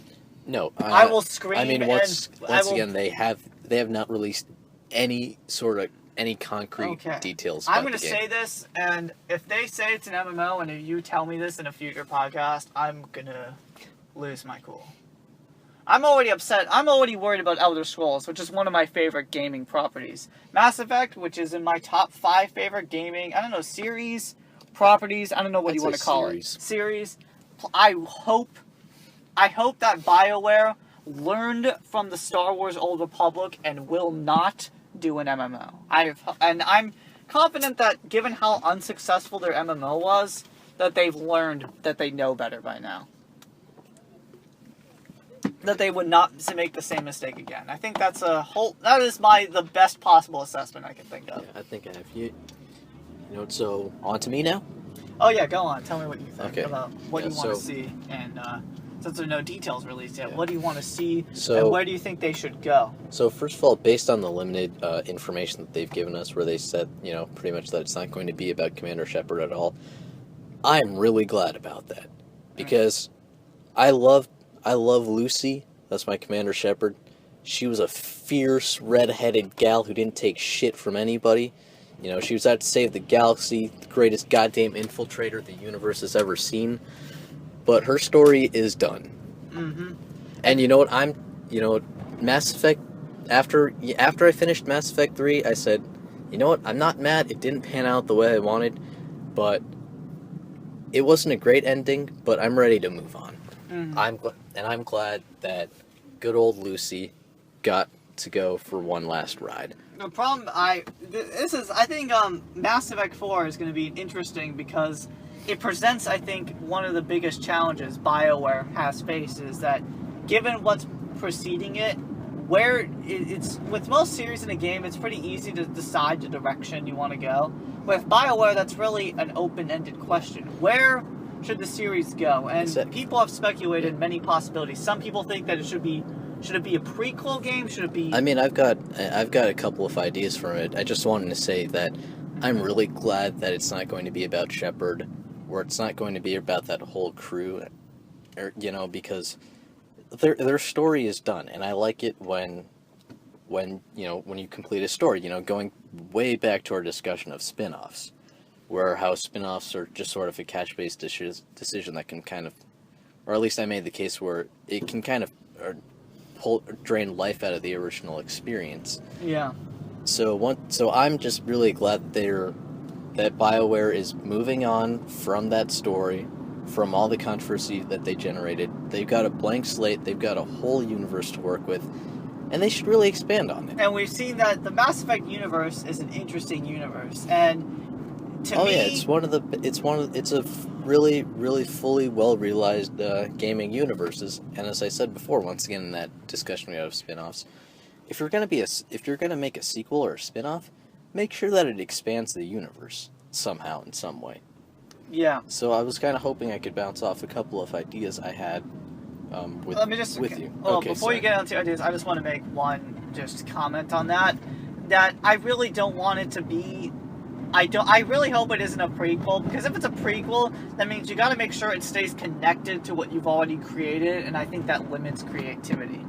No. I will scream. I mean, once again, they have not released any concrete details about I'm going to say this, and if they say it's an MMO, and if you tell me this in a future podcast, I'm going to lose my cool. I'm already upset. I'm already worried about Elder Scrolls, which is one of my favorite gaming properties. Mass Effect, which is in my top 5 favorite gaming, series, properties, I don't know what you want to call it. Series. I hope that BioWare learned from the Star Wars Old Republic and will not do an MMO. I'm confident that, given how unsuccessful their MMO was, that they've learned that they know better by now. That they would not make the same mistake again. I think that is the best possible assessment I can think of. Yeah, I think I have you. So on to me now. Oh yeah, go on. Tell me what you think about what you want to see, and since there are no details released yet, what do you want to see, and where do you think they should go? So first of all, based on the limited information that they've given us, where they said, pretty much that it's not going to be about Commander Shepard at all, I'm really glad about that, because I love Lucy. That's my Commander Shepard. She was a fierce, red-headed gal who didn't take shit from anybody. She was out to save the galaxy, the greatest goddamn infiltrator the universe has ever seen. But her story is done. Mm-hmm. And you know what? Mass Effect, after I finished Mass Effect 3, I said, you know what? I'm not mad. It didn't pan out the way I wanted, but it wasn't a great ending, but I'm ready to move on. Mm-hmm. I'm glad that good old Lucy got to go for one last ride. The problem, I think Mass Effect 4 is going to be interesting because it presents, I think, one of the biggest challenges BioWare has faced is that, given what's preceding it, it's with most series in a game, it's pretty easy to decide the direction you want to go. With BioWare, that's really an open-ended question. Where should the series go? And people have speculated many possibilities. Some people think that should it be a prequel game? Should it be... I mean, I've got a couple of ideas from it. I just wanted to say that I'm really glad that it's not going to be about Shepard, or it's not going to be about that whole crew, because their story is done, and I like it when you complete a story, going way back to our discussion of spin-offs, where how spin-offs are just sort of a catch-based decision that can kind of, or at least I made the case where it can kind of drain life out of the original experience. Yeah. So I'm just really glad that BioWare is moving on from that story, from all the controversy that they generated. They've got a blank slate, they've got a whole universe to work with, and they should really expand on it. And we've seen that the Mass Effect universe is an interesting universe, and to me... it's a really, really fully well-realized gaming universes, and as I said before, once again in that discussion we had of spin-offs, if you're gonna make a sequel or a spin-off, make sure that it expands the universe somehow in some way. Yeah. So I was kind of hoping I could bounce off a couple of ideas I had Let me just with you. Well, Okay, before sorry. you get onto ideas, I just want to make one just comment on that. That I really don't want it to be. I really hope it isn't a prequel, because if it's a prequel, that means you got to make sure it stays connected to what you've already created, and I think that limits creativity.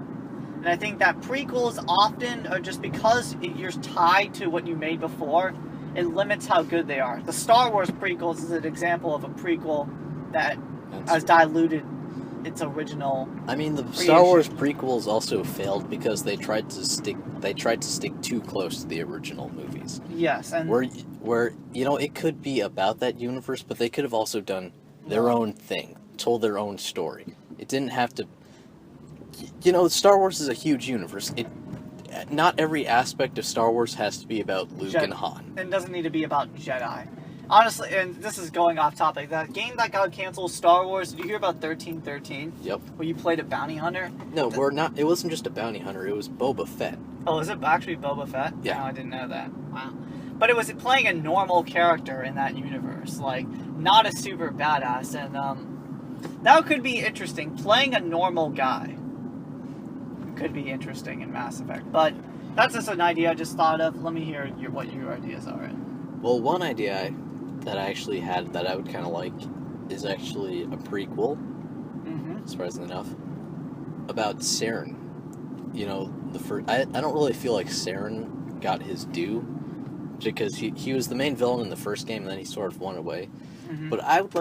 And I think that prequels often are just because you're tied to what you made before, it limits how good they are. The Star Wars prequels is an example of a prequel that has diluted its original. I mean, the creation. Star Wars prequels also failed because they tried to stick too close to the original movies. Yes, and Where it could be about that universe, but they could have also done their own thing, told their own story. It didn't have to. Star Wars is a huge universe. Not every aspect of Star Wars has to be about Luke and Han. It doesn't need to be about Jedi. Honestly, and this is going off topic, that game that got canceled, Star Wars, did you hear about 1313? Yep. Where you played a bounty hunter? No, we're not. It wasn't just a bounty hunter. It was Boba Fett. Oh, is it actually Boba Fett? Yeah. No, I didn't know that. Wow. But it was playing a normal character in that universe, like, not a super badass, and that could be interesting. Playing a normal guy could be interesting in Mass Effect, but that's just an idea I just thought of. Let me hear what your ideas are. Well, one idea that I actually had that I would kind of like is actually a prequel, surprisingly enough, about Saren. The first. I don't really feel like Saren got his due, because he was the main villain in the first game, and then he sort of went away. But I would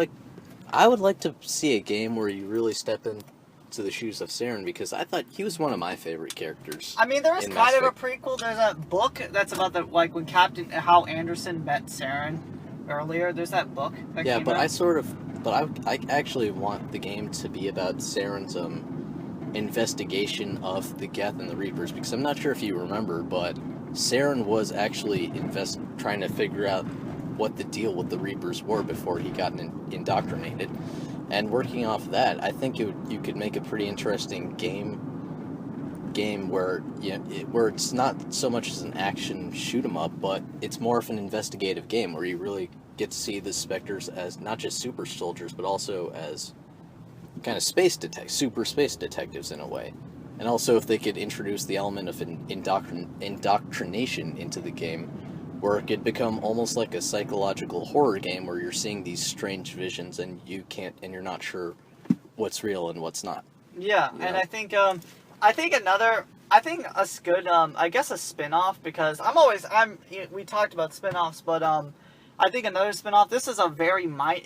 like to see a game where you really step into the shoes of Saren, because I thought he was one of my favorite characters. I mean, there is kind of a prequel. There's a book that's about when how Anderson met Saren earlier. There's that book that came out. I actually want the game to be about Saren's investigation of the Geth and the Reapers, because I'm not sure if you remember, but Saren was actually trying to figure out what the deal with the Reapers were before he got indoctrinated. And working off that, I think you could make a pretty interesting game where where it's not so much as an action shoot 'em up, but it's more of an investigative game where you really get to see the Spectres as not just super soldiers, but also as kind of super space detectives in a way. And also, if they could introduce the element of indoctrination into the game, where it could become almost like a psychological horror game where you're seeing these strange visions and you're not sure what's real and what's not. Yeah, and I think a good I guess a spin-off, because we talked about spin-offs, but I think another spin-off, this is a very I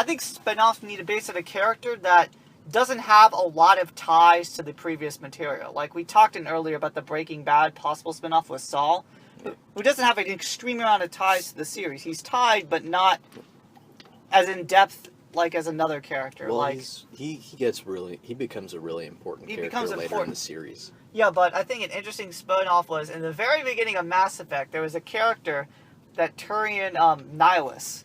think spin-offs need to base on a character that doesn't have a lot of ties to the previous material. Like we talked earlier about the Breaking Bad possible spin-off with Saul, who doesn't have an extreme amount of ties to the series. He's tied, but not as in depth like as another character. Well, like he becomes a really important character later in the series. Yeah, but I think an interesting spin-off was in the very beginning of Mass Effect. There was a character that Turian Nihilus.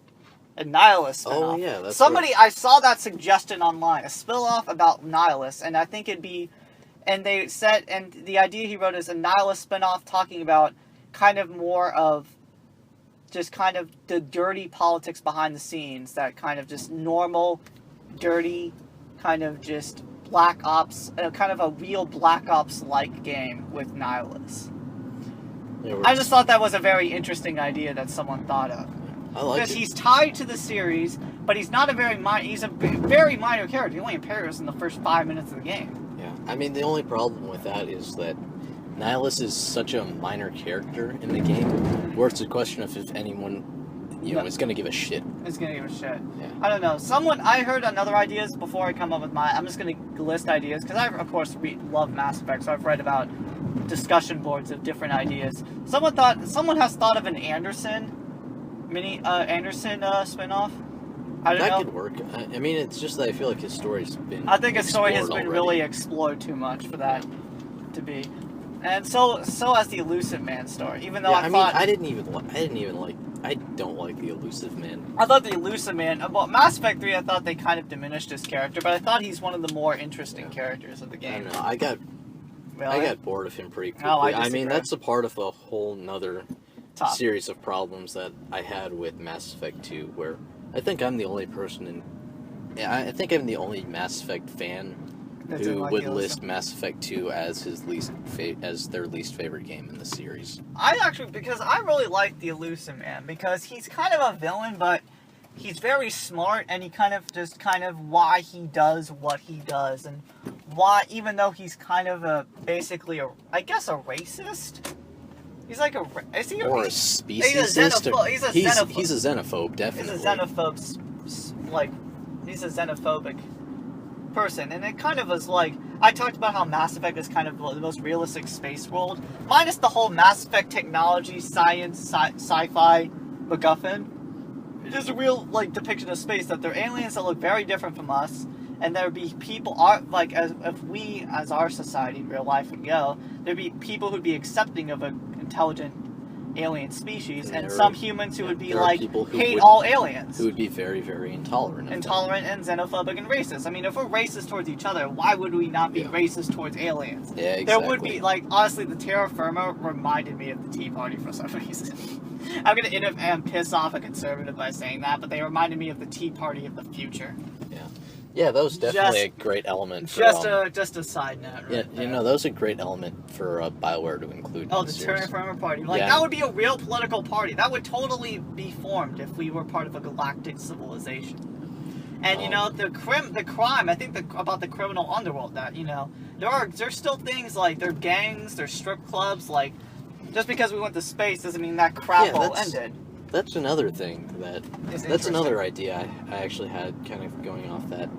A Nihilus spin-off. Oh yeah, that's somebody. right. I saw that suggestion online. A spin-off about Nihilus, and I think it'd be. And they said, and the idea he wrote is a Nihilus spin-off talking about kind of more of just kind of the dirty politics behind the scenes, that kind of just normal, dirty, kind of just Black Ops, kind of a real Black Ops-like game with Nihilus. Yeah, I just thought that was a very interesting idea that someone thought of. I like Because it. he's tied to the series, but he's not he's a very minor character. He only appears in the first 5 minutes of the game. Yeah, I mean, the only problem with that is that Nihilus is such a minor character in the game, where it's a question of if anyone, is going to give a shit. It's gonna give a shit. Yeah. I don't know. I heard another ideas before I come up with mine. I'm just gonna list ideas, because I, of course, love Mass Effect, so I've read about discussion boards of different ideas. Someone has thought of an Anderson spin-off. I don't know. That could work. I mean, it's just that I feel like his story's been. I think his story has explored been already. really explored too much for that to be. And so has the Elusive Man story. Even though I don't like the Elusive Man. I thought the Elusive Man. Well, Mass Effect 3, I thought they kind of diminished his character, but I thought he's one of the more interesting characters of the I game. don't know. I got bored of him pretty quickly. Oh, I I mean, disagree. that's a part of a whole nother Top. series of problems that I had with Mass Effect 2, where I think I'm the only Mass Effect fan who would list Mass Effect 2 as his as their least favorite game in the series. Because I really like the Elusive Man, because he's kind of a villain, but he's very smart, and he kind of why he does what he does, and why, even though he's kind of basically a racist. He's like a speciesist. He's a xenophobe. He's a xenophobe, definitely. He's a xenophobe, he's a xenophobic person, and it kind of was like, I talked about how Mass Effect is kind of the most realistic space world, minus the whole Mass Effect technology, science, sci-fi MacGuffin. It is a real depiction of space, that there are aliens that look very different from us, and there'd be people if we as our society in real life would go, there'd be people who'd be accepting of an intelligent alien species, and some humans who would be hate all aliens. Who would be very, very intolerant. Intolerant and xenophobic and racist. I mean, if we're racist towards each other, why would we not be racist towards aliens? Yeah, exactly. There would be, honestly, the Terra Firma reminded me of the Tea Party for some reason. I'm going to piss off a conservative by saying that, but they reminded me of the Tea Party of the future. Yeah, that was definitely a great element. For, just a side note. Right there. That was a great element for BioWare to include. Oh, the Terra Firma Party. That would be a real political party. That would totally be formed if we were part of a galactic civilization. And the crime. I think about the criminal underworld. That there's still things there are gangs, there's strip clubs. Just because we went to space doesn't mean that crap all ended. That's another thing that's another idea I actually had, kind of going off that.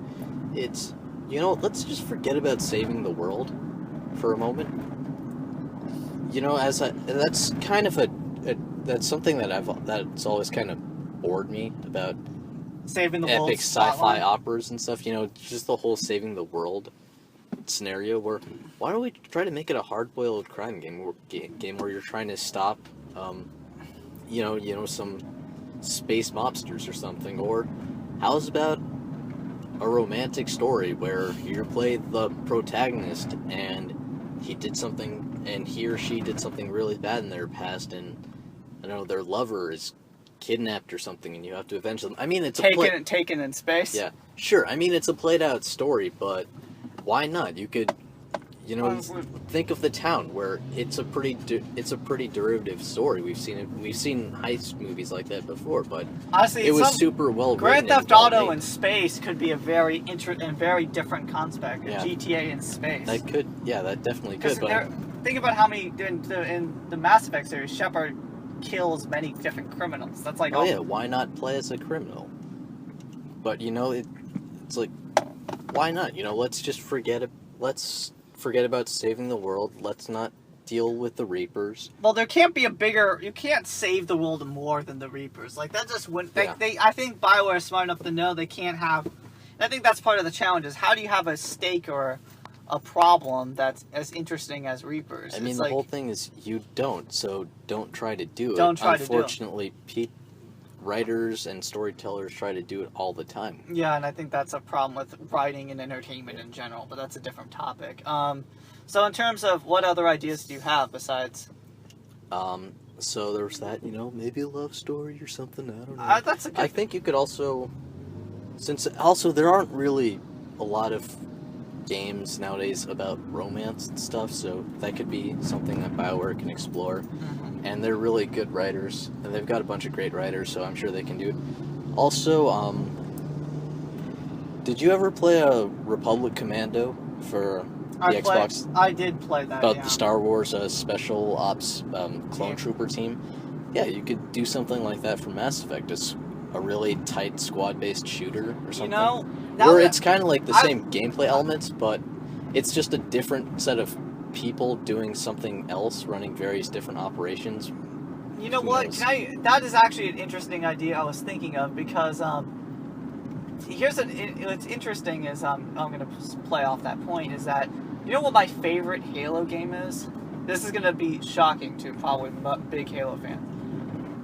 It's, let's just forget about saving the world for a moment. That's kind of that's something that's always kind of bored me about saving the world. Epic sci-fi operas and stuff. Just the whole saving the world scenario. Where why don't we try to make it a hard-boiled crime game where you're trying to stop, some space mobsters or something? Or how's about a romantic story where you play the protagonist and he or she did something really bad in their past, and their lover is kidnapped or something, and you have to avenge them. I mean, it's taken in space. Yeah, sure. I mean, it's a played out story, but why not? You could, think of The Town, where it's a pretty derivative story. We've seen heist movies like that before, but honestly, it was super well written. Grand Theft Auto in space could be a very very different concept. Yeah. GTA in space. That definitely could. But think about how many in the Mass Effect series, Shepard kills many different criminals. That's why not play as a criminal? But it's like, why not? Let's just forget it. Let's forget about saving the world. Let's not deal with the Reapers. Well, there can't be you can't save the world more than the Reapers. That just wouldn't. I think BioWare is smart enough to know they can't have. And I think that's part of the challenge, is how do you have a stake or a problem that's as interesting as Reapers? I mean, the whole thing is you don't try to do it. Unfortunately, writers and storytellers try to do it all the time. Yeah, and I think that's a problem with writing and entertainment in general, but that's a different topic. So in terms of what other ideas do you have besides? So there was that, maybe a love story or something, I don't know. I think you could also, there aren't really a lot of games nowadays about romance and stuff, so that could be something that BioWare can explore. Mm-hmm. And they're really good writers, and they've got a bunch of great writers, so I'm sure they can do it. Also, did you ever play a Republic Commando for the Xbox? I did play that, About the Star Wars Special Ops Clone Trooper team? Yeah, you could do something like that for Mass Effect. It's a really tight squad-based shooter or something. Where it's kind of like the same gameplay elements, but it's just a different set of people doing something else, running various different operations. You know what? That is actually an interesting idea I was thinking of, because what's interesting is I'm going to play off that point, is that what my favorite Halo game is? This is going to be shocking to probably big Halo fans.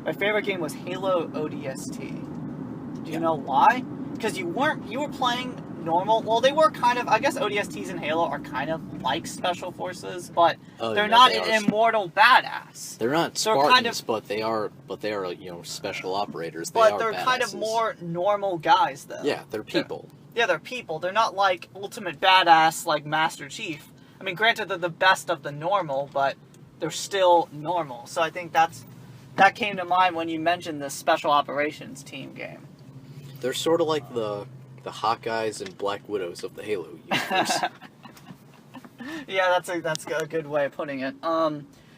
My favorite game was Halo ODST. Do you know why? Because you were playing normal. Well, they were kind of. I guess ODSTs in Halo are kind of like special forces, but they're not an immortal badass. They're not Spartans, but they are special operators. But they're kind of more normal guys, though. Yeah, they're people. Yeah, they're people. They're not like ultimate badass like Master Chief. I mean, granted, they're the best of the normal, but they're still normal. So I think that came to mind when you mentioned the Special Operations Team game. They're sort of like the Hawkeyes and Black Widows of the Halo universe. Yeah, that's a good way of putting it.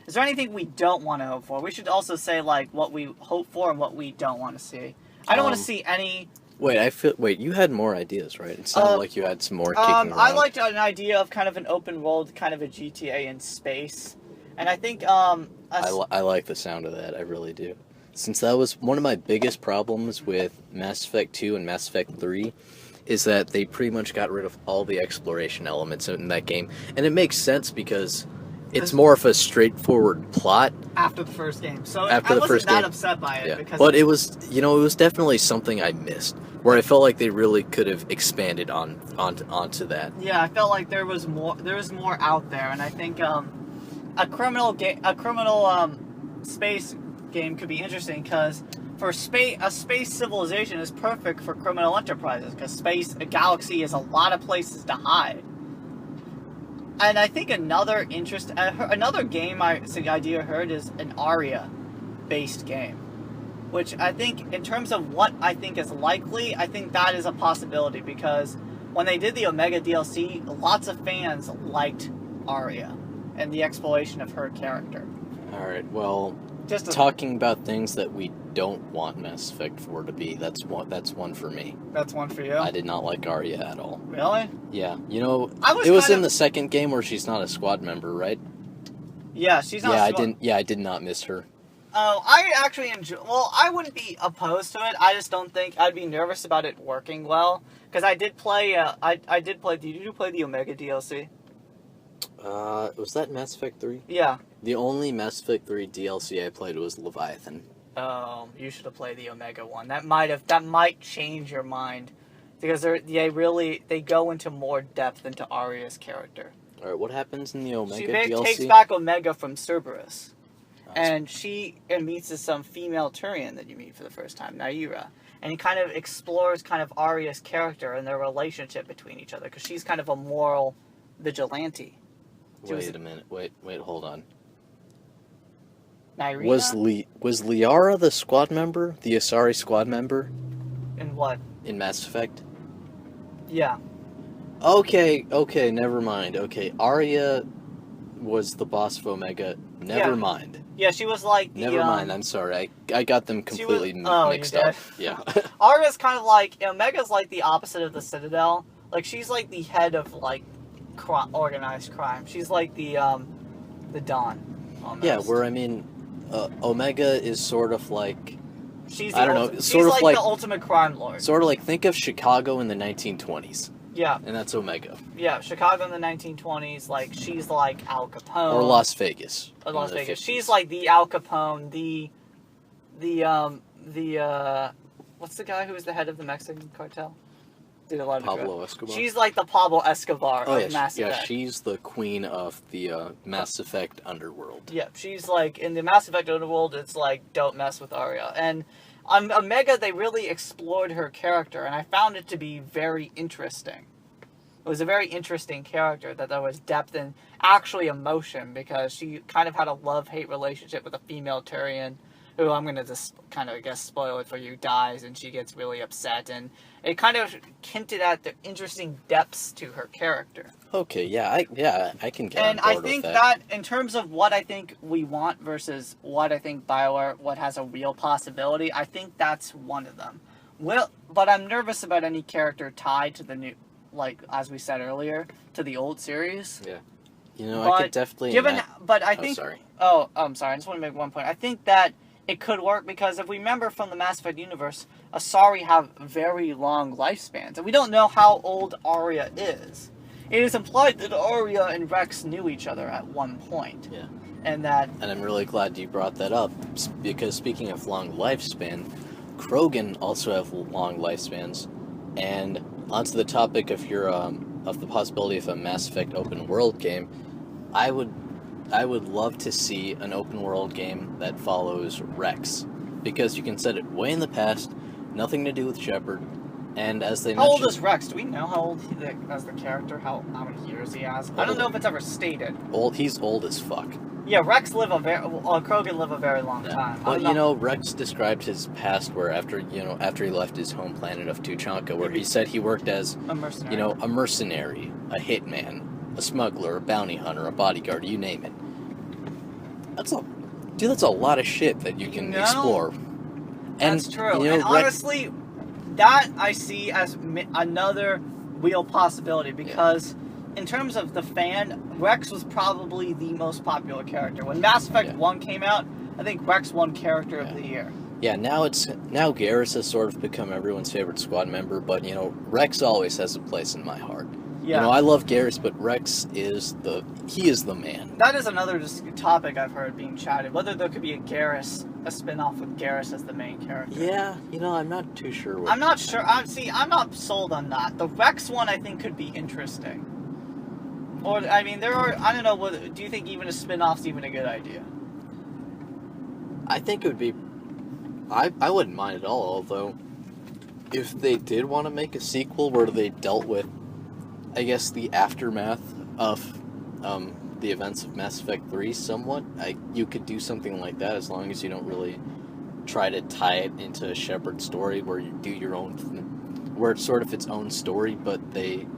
Is there anything we don't want to hope for? We should also say like what we hope for and what we don't want to see. I don't want to see any. Wait, you had more ideas, right? It sounded like you had some more kicking around. I liked an idea of kind of an open world, kind of a GTA in space, and I think I like the sound of that. I really do. Since that was one of my biggest problems with Mass Effect 2 and Mass Effect 3, is that they pretty much got rid of all the exploration elements in that game, and it makes sense because it's more of a straightforward plot. After the first game, so I wasn't that upset by it because. But it was definitely something I missed, where I felt like they really could have expanded onto that. Yeah, I felt like there was more out there, and I think a criminal space game could be interesting because a space civilization is perfect for criminal enterprises because a galaxy is a lot of places to hide. And I think another game idea I heard is an Aria-based game, which I think, in terms of what I think is likely, I think that is a possibility because when they did the Omega DLC, lots of fans liked Aria and the exploration of her character. All right, well, talking about things that we don't want Mass Effect 4 to be, that's one for me. That's one for you? I did not like Arya at all. Really? Yeah. It was in the second game where she's not a squad member, right? Yeah, she's not a squad. I did not miss her. Oh, I actually enjoy... Well, I wouldn't be opposed to it. I just don't think... I'd be nervous about it working well. Because I did play... Did you play the Omega DLC? Was that Mass Effect 3? Yeah. The only Mass Effect 3 DLC I played was Leviathan. Oh, you should have played the Omega one. That might change your mind, because they go into more depth into Aria's character. All right, what happens in the Omega DLC? She takes back Omega from Cerberus, and she meets some female Turian that you meet for the first time, Naira, and he kind of explores kind of Aria's character and their relationship between each other, because she's kind of a moral vigilante. Wait a minute. Wait, hold on. Nairina? Was Liara the squad member? The Asari squad member? In what? In Mass Effect? Yeah. Okay, never mind. Okay, Arya was the boss of Omega. Never mind. Yeah, she was like the... Never mind, I'm sorry. I got them completely mixed up. Yeah. Arya's kind of like... Omega's like the opposite of the Citadel. Like, she's like the head of, like, organized crime. She's like the Dawn, almost. Yeah, where, I mean... Omega is sort of like... She's like the ultimate crime lord. Sort of like, think of Chicago in the 1920s. Yeah. And that's Omega. Yeah, Chicago in the 1920s, like, she's like Al Capone. Or Las Vegas. Or Las Vegas. 50s. She's like the Al Capone, what's the guy who was the head of the Mexican cartel? Did a lot of Pablo Escobar. She's like the Pablo Escobar of Mass Effect. Yeah, she's the queen of the Mass Effect underworld. Yeah, she's like, in the Mass Effect underworld, it's like, don't mess with Arya. And on Omega, they really explored her character, and I found it to be very interesting. It was a very interesting character, that there was depth and actually emotion, because she kind of had a love-hate relationship with a female Turian, who, I'm going to just kind of, I guess, spoil it for you, dies, and she gets really upset, and it kind of hinted at the interesting depths to her character. Okay, yeah, I can get on board with that. And I think that, in terms of what I think we want versus what I think BioWare, what has a real possibility, I think that's one of them. Well, but I'm nervous about any character tied to the new, like, as we said earlier, to the old series. Yeah. I could definitely... But I think... sorry. Oh, I'm sorry, I just want to make one point. I think that it could work because if we remember from the Mass Effect universe, Asari have very long lifespans, and we don't know how old Arya is. It is implied that Arya and Rex knew each other at one point. Yeah. And I'm really glad you brought that up, because speaking of long lifespan, Krogan also have long lifespans, and onto the topic of the possibility of a Mass Effect open world game, I would love to see an open world game that follows Rex, because you can set it way in the past, nothing to do with Shepard, And as they How old mentioned, is Rex? Do we know how old as the character? How many years he has? I don't know if it's ever stated. he's old as fuck. Yeah, Krogan live a very long time. But Rex described his past where after he left his home planet of Tuchanka, where he said he worked as a mercenary. a mercenary, a hitman, a smuggler, a bounty hunter, a bodyguard, you name it. That's a lot of shit that you can explore. And that's true. And honestly, that I see as another real possibility because in terms of the fan, Rex was probably the most popular character. When Mass Effect 1 came out, I think Rex won Character of the Year. Yeah, now Garrus has sort of become everyone's favorite squad member, but Rex always has a place in my heart. Yeah. I love Garrus, but Rex is the man. That is another topic I've heard being chatted, whether there could be a spin-off with Garrus as the main character. Yeah, I'm not too sure. I'm not sure. I'm not sold on that. The Rex one I think could be interesting. Or, I mean, I don't know, do you think even a spin-off's even a good idea? I think it would be, I wouldn't mind at all, although, if they did want to make a sequel where they dealt with, I guess, the aftermath of the events of Mass Effect 3 somewhat, you could do something like that as long as you don't really try to tie it into a Shepard story where you do your own where it's sort of its own story, but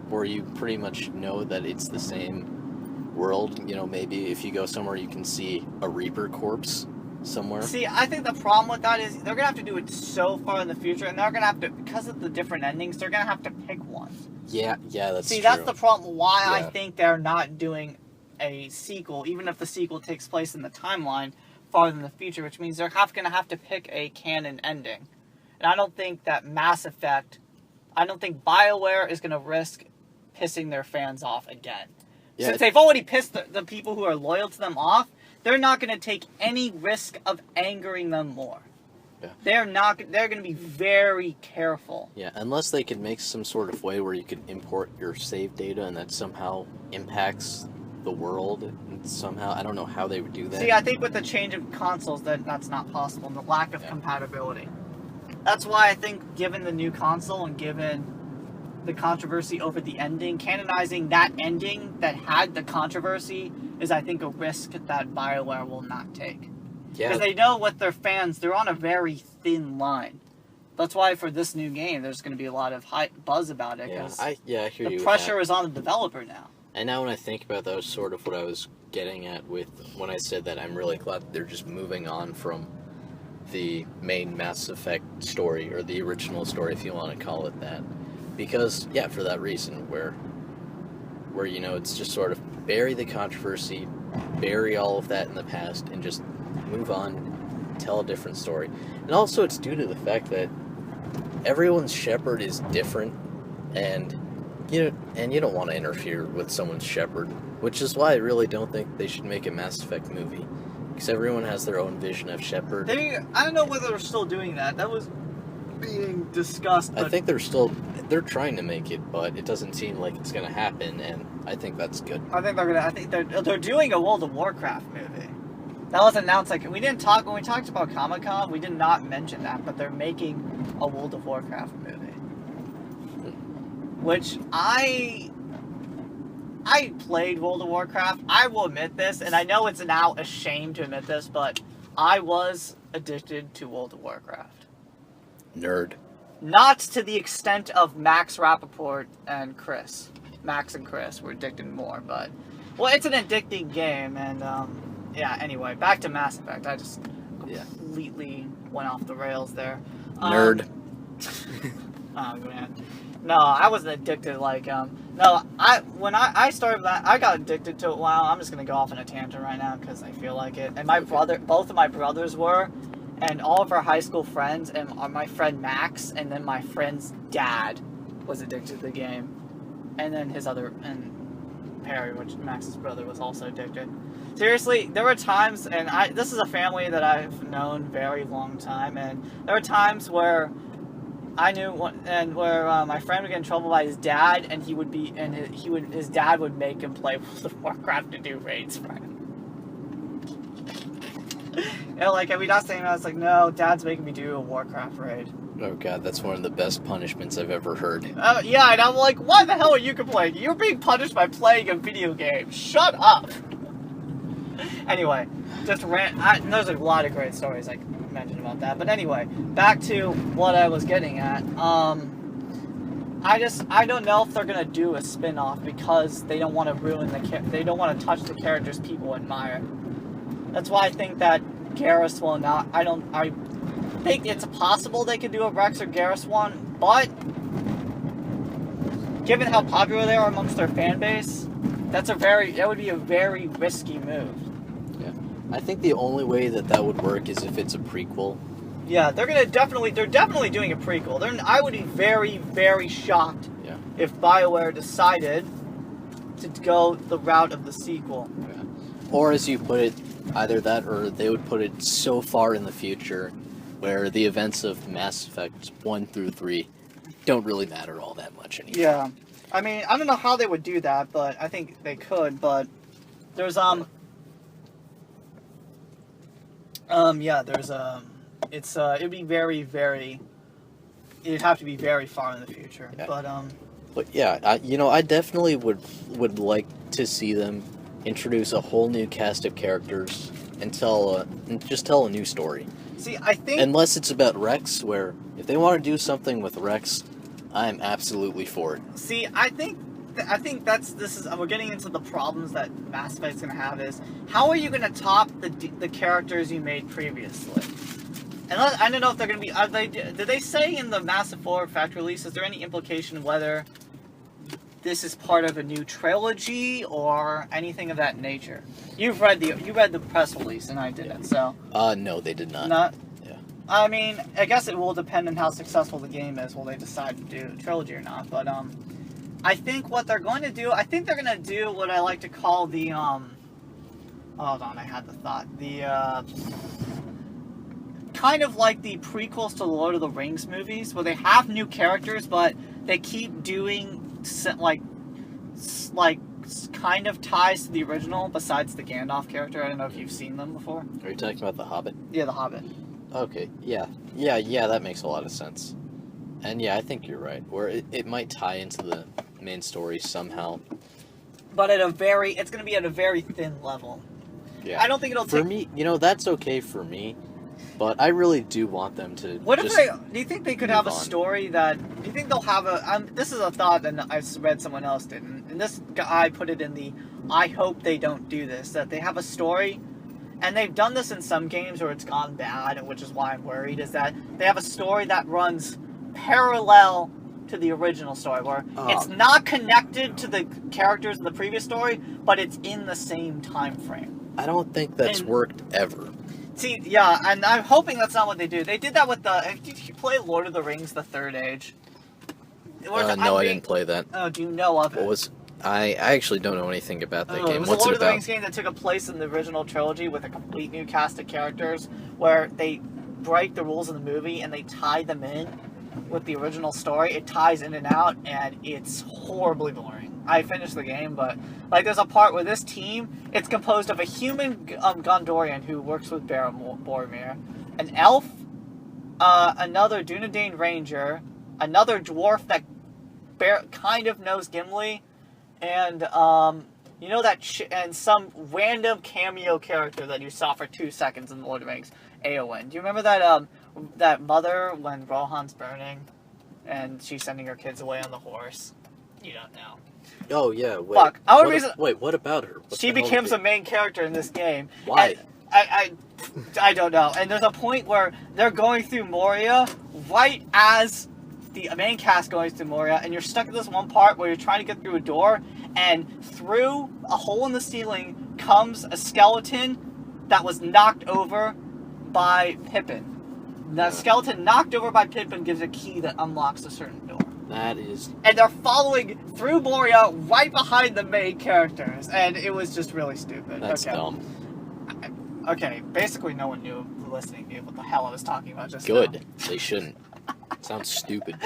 where you pretty much know that it's the same world. Maybe if you go somewhere you can see a Reaper corpse somewhere. See, I think the problem with that is they're going to have to do it so far in the future, and they're going to have to, because of the different endings, they're going to have to pick one. Yeah, that's true. See, that's the problem why I think they're not doing a sequel, even if the sequel takes place in the timeline farther in the future, which means they're going to have to pick a canon ending. And I don't think that I don't think BioWare is going to risk pissing their fans off again. Yeah. Since they've already pissed the people who are loyal to them off, they're not going to take any risk of angering them more. Yeah. They're going to be very careful. Yeah, unless they can make some sort of way where you can import your save data and that somehow impacts the world and somehow. I don't know how they would do that. See, I think with the change of consoles, that's not possible, and the lack of compatibility. That's why I think, given the new console and given the controversy over the ending, canonizing that ending that had the controversy is, I think, a risk that BioWare will not take. Yeah. Because they know with their fans, they're on a very thin line. That's why for this new game, there's going to be a lot of buzz about it. I hear you. The pressure is on the developer now. And now when I think about that, was sort of what I was getting at with when I said that I'm really glad that they're just moving on from the main Mass Effect story, or the original story, if you want to call it that. Because, for that reason, where it's just sort of bury the controversy, bury all of that in the past, and just move on, tell a different story. And also it's due to the fact that everyone's Shepard is different, and you don't want to interfere with someone's Shepard, which is why I really don't think they should make a Mass Effect movie. Because everyone has their own vision of Shepard. I don't know whether they're still doing that. That was being discussed. I think they're trying to make it, but it doesn't seem like it's going to happen, and I think that's good. I think they're doing a World of Warcraft movie. That was announced, when we talked about Comic-Con, we did not mention that, but they're making a World of Warcraft movie. Which I played World of Warcraft. I will admit this, and I know it's now a shame to admit this, but I was addicted to World of Warcraft. Nerd. Not to the extent of Max Rappaport and Chris. Max and Chris were addicted more, but... Well, it's an addicting game, and, anyway, back to Mass Effect. I just completely went off the rails there. Nerd. Oh, man. No, I wasn't addicted when I started that, I got addicted to it. Wow, I'm just going to go off on a tangent right now because I feel like it. And both of my brothers were, and all of our high school friends, and my friend Max, and then my friend's dad was addicted to the game. And then and Perry, which Max's brother, was also addicted. Seriously, there were times, and this is a family that I've known very long time, and there were times where I knew, where my friend would get in trouble by his dad, and his dad would make him play World of Warcraft to do raids for him. Yeah, like, are we not saying that? It's like, no, Dad's making me do a Warcraft raid. Oh god, that's one of the best punishments I've ever heard. Yeah, and I'm like, why the hell are you complaining? You're being punished by playing a video game. Shut up! Anyway, just there's a lot of great stories I can mention about that. But anyway, back to what I was getting at. I don't know if they're gonna do a spin-off because they don't want to ruin they don't want to touch the characters people admire. That's why I think that Garrus will not. I think it's possible they could do a Rex or Garrus one, but given how popular they are amongst their fan base, that would be a very risky move. Yeah, I think the only way that would work is if it's a prequel. Yeah, they're definitely doing a prequel. I would be very, very shocked if BioWare decided to go the route of the sequel. Yeah. Or as you put it, either that or they would put it so far in the future where the events of Mass Effect 1 through 3 don't really matter all that much anymore. Yeah. I mean, I don't know how they would do that, but I think they could, but there's it'd be very, very, it'd have to be very far in the future. Yeah. But yeah, I definitely would like to see them introduce a whole new cast of characters and just tell a new story. See, I think... Unless it's about Rex, where if they want to do something with Rex, I'm absolutely for it. See, I think we're getting into the problems that Mass Effect's going to have is, how are you going to top the characters you made previously? And I don't know if they're going to be... did they say in the Mass Effect 4 factory release, is there any implication whether this is part of a new trilogy or anything of that nature? You read the press release and I didn't, so... No, they did not. Not? Yeah. I mean, I guess it will depend on how successful the game is, will they decide to do a trilogy or not, but, I think what they're going to do, what I like to call the, hold on, I had the thought, the, kind of like the prequels to the Lord of the Rings movies, where they have new characters, but they keep doing, like kind of ties to the original, besides the Gandalf character. I don't know if you've seen them before. Are you talking about The Hobbit? Yeah, The Hobbit. Okay, yeah, that makes a lot of sense. And yeah, I think you're right, where it might tie into the main story somehow. But it's going to be at a very thin level. Yeah. I don't think it'll take... For me, that's okay for me, but I really do want them to do you think they could have a story do you think they'll have this is a thought that I read someone else didn't, and this guy put it in the, I hope they don't do this, that they have a story, and they've done this in some games where it's gone bad, which is why I'm worried, is that they have a story that runs parallel to the original story, where it's not connected to the characters in the previous story, but it's in the same time frame. I don't think that's worked ever. See, yeah, and I'm hoping that's not what they do. They did that with did you play Lord of the Rings: The Third Age? No, I didn't play that. Oh, do you know of it? I actually don't know anything about that game. It was What's a Lord it of the about? Rings game that took a place in the original trilogy with a complete new cast of characters, where they break the rules of the movie and they tie them in with the original story. It ties in and out, and it's horribly boring. I finished the game, but there's a part where this team, it's composed of a human Gondorian who works with Boromir, an elf, another Dunedain ranger, another dwarf that kind of knows Gimli, and and some random cameo character that you saw for 2 seconds in the Lord of the Rings, Eowyn. Do you remember that mother when Rohan's burning, and she's sending her kids away on the horse? You don't know. Oh yeah. Wait. Fuck. What about her? She becomes a main character in this game. Why? I don't know. And there's a point where they're going through Moria right as the main cast going through Moria, and you're stuck at this one part where you're trying to get through a door, and through a hole in the ceiling comes a skeleton that was knocked over by Pippin. The skeleton knocked over by Pippin gives a key that unlocks a certain door. And they're following through Moria right behind the main characters, and it was just really stupid. That's dumb. Okay, basically no one listening knew what the hell I was talking about just Good. now. They shouldn't. Sounds stupid.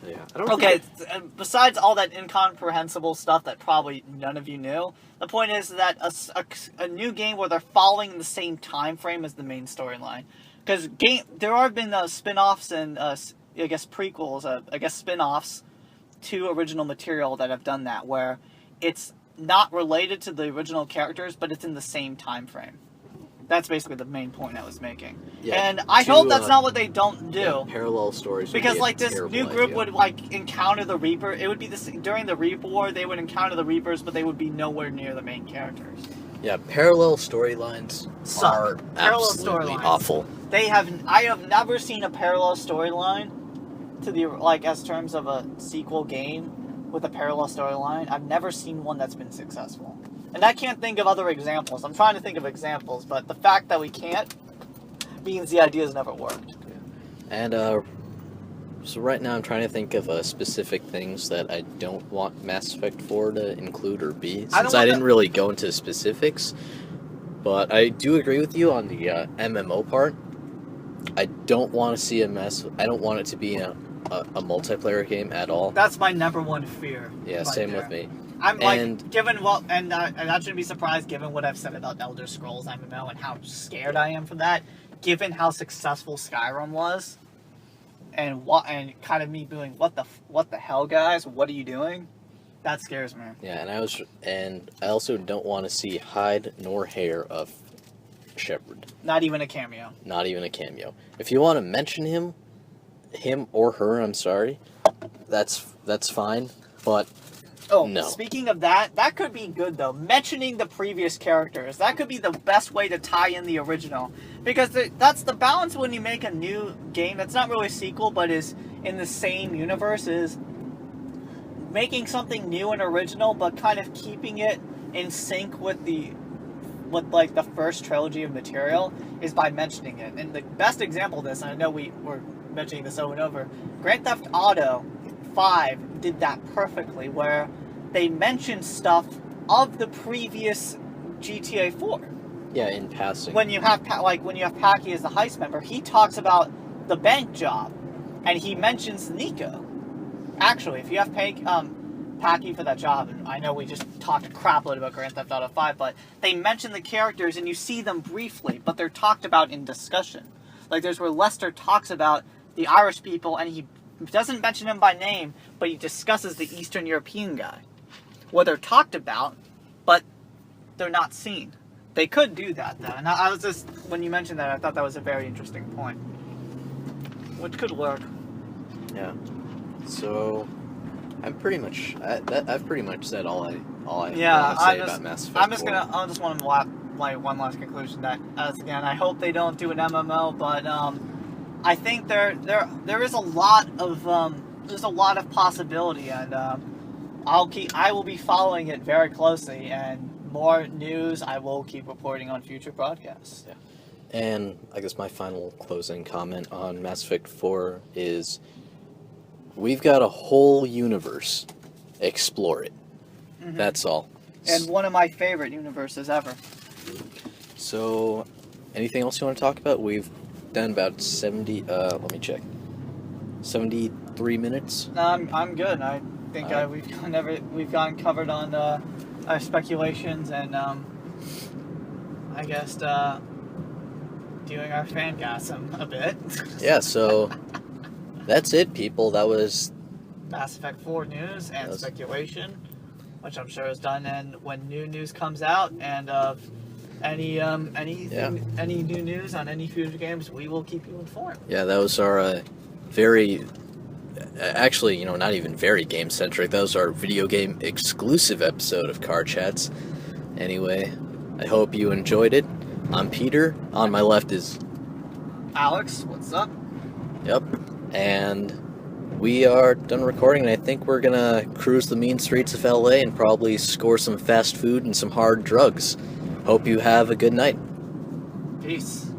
Yeah. I don't Okay, besides all that incomprehensible stuff that probably none of you knew, the point is that a new game where they're following the same time frame as the main storyline. Because there have been spin-offs and, I guess, prequels, spin-offs to original material that have done that, where it's not related to the original characters, but it's in the same time frame. That's basically the main point I was making. Yeah, and I hope that's not what they don't do. Yeah, parallel stories. Because like this new group would like encounter the Reaper. It would be during the Reaper War. They would encounter the Reapers, but they would be nowhere near the main characters. Yeah, parallel storylines are absolutely awful. I have never seen a parallel storyline to the as terms of a sequel game with a parallel storyline. I've never seen one that's been successful. And I can't think of other examples. I'm trying to think of examples, but the fact that we can't means the idea's never worked. And so right now I'm trying to think of specific things that I don't want Mass Effect 4 to include or be, since I didn't really go into specifics. But I do agree with you on the MMO part. I don't want to see I don't want it to be a multiplayer game at all. That's my number one fear. Yeah, same with me. I'm like, given what, and I shouldn't be surprised given what I've said about Elder Scrolls MMO and how scared I am for that, given how successful Skyrim was, and kind of me being, what the hell, guys? What are you doing? That scares me. Yeah, and I also don't want to see hide nor hair of Shepard. Not even a cameo. Not even a cameo. If you want to mention him or her, I'm sorry, that's fine, but. Oh, no. Speaking of that could be good, though. Mentioning the previous characters. That could be the best way to tie in the original. Because that's the balance when you make a new game that's not really a sequel, but is in the same universe, is making something new and original, but kind of keeping it in sync with the first trilogy of material, is by mentioning it. And the best example of this, and I know we're mentioning this over and over, Grand Theft Auto 5 did that perfectly, where they mentioned stuff of the previous GTA 4. Yeah, in passing. When you have Paki as the heist member, he talks about the bank job, and he mentions Nico. Actually, if you have Paki for that job, and I know we just talked a crap load about Grand Theft Auto 5, but they mention the characters and you see them briefly, but they're talked about in discussion. Like there's where Lester talks about the Irish people, and he doesn't mention him by name, but he discusses the Eastern European guy. Well, they're talked about, but they're not seen. They could do that, though. And I was just, when you mentioned that, I thought that was a very interesting point. Which could work. Yeah. So, I've pretty much said all I want to say about Mass Effect 4. I just want to one last conclusion that, again, I hope they don't do an MMO, but, I think there is a lot of possibility, and I will be following it very closely, and more news I will keep reporting on future broadcasts. Yeah. And I guess my final closing comment on Mass Effect 4 is we've got a whole universe. Explore it. Mm-hmm. That's all. And one of my favorite universes ever. So, anything else you want to talk about? We've done about let me check. 73 minutes? No, I'm good. I think we've gotten covered on our speculations and I guess doing our fangasm a bit. Yeah, so that's it, people. That was Mass Effect 4 news and speculation, which I'm sure is done. And when new news comes out and any new news on any future games, we will keep you informed. Yeah, that was our very, actually, not even very game centric. That was our video game exclusive episode of Car Chats. Anyway, I hope you enjoyed it. I'm Peter. On my left is Alex. What's up? Yep. And we are done recording, and I think we're gonna cruise the mean streets of LA and probably score some fast food and some hard drugs. Hope you have a good night. Peace.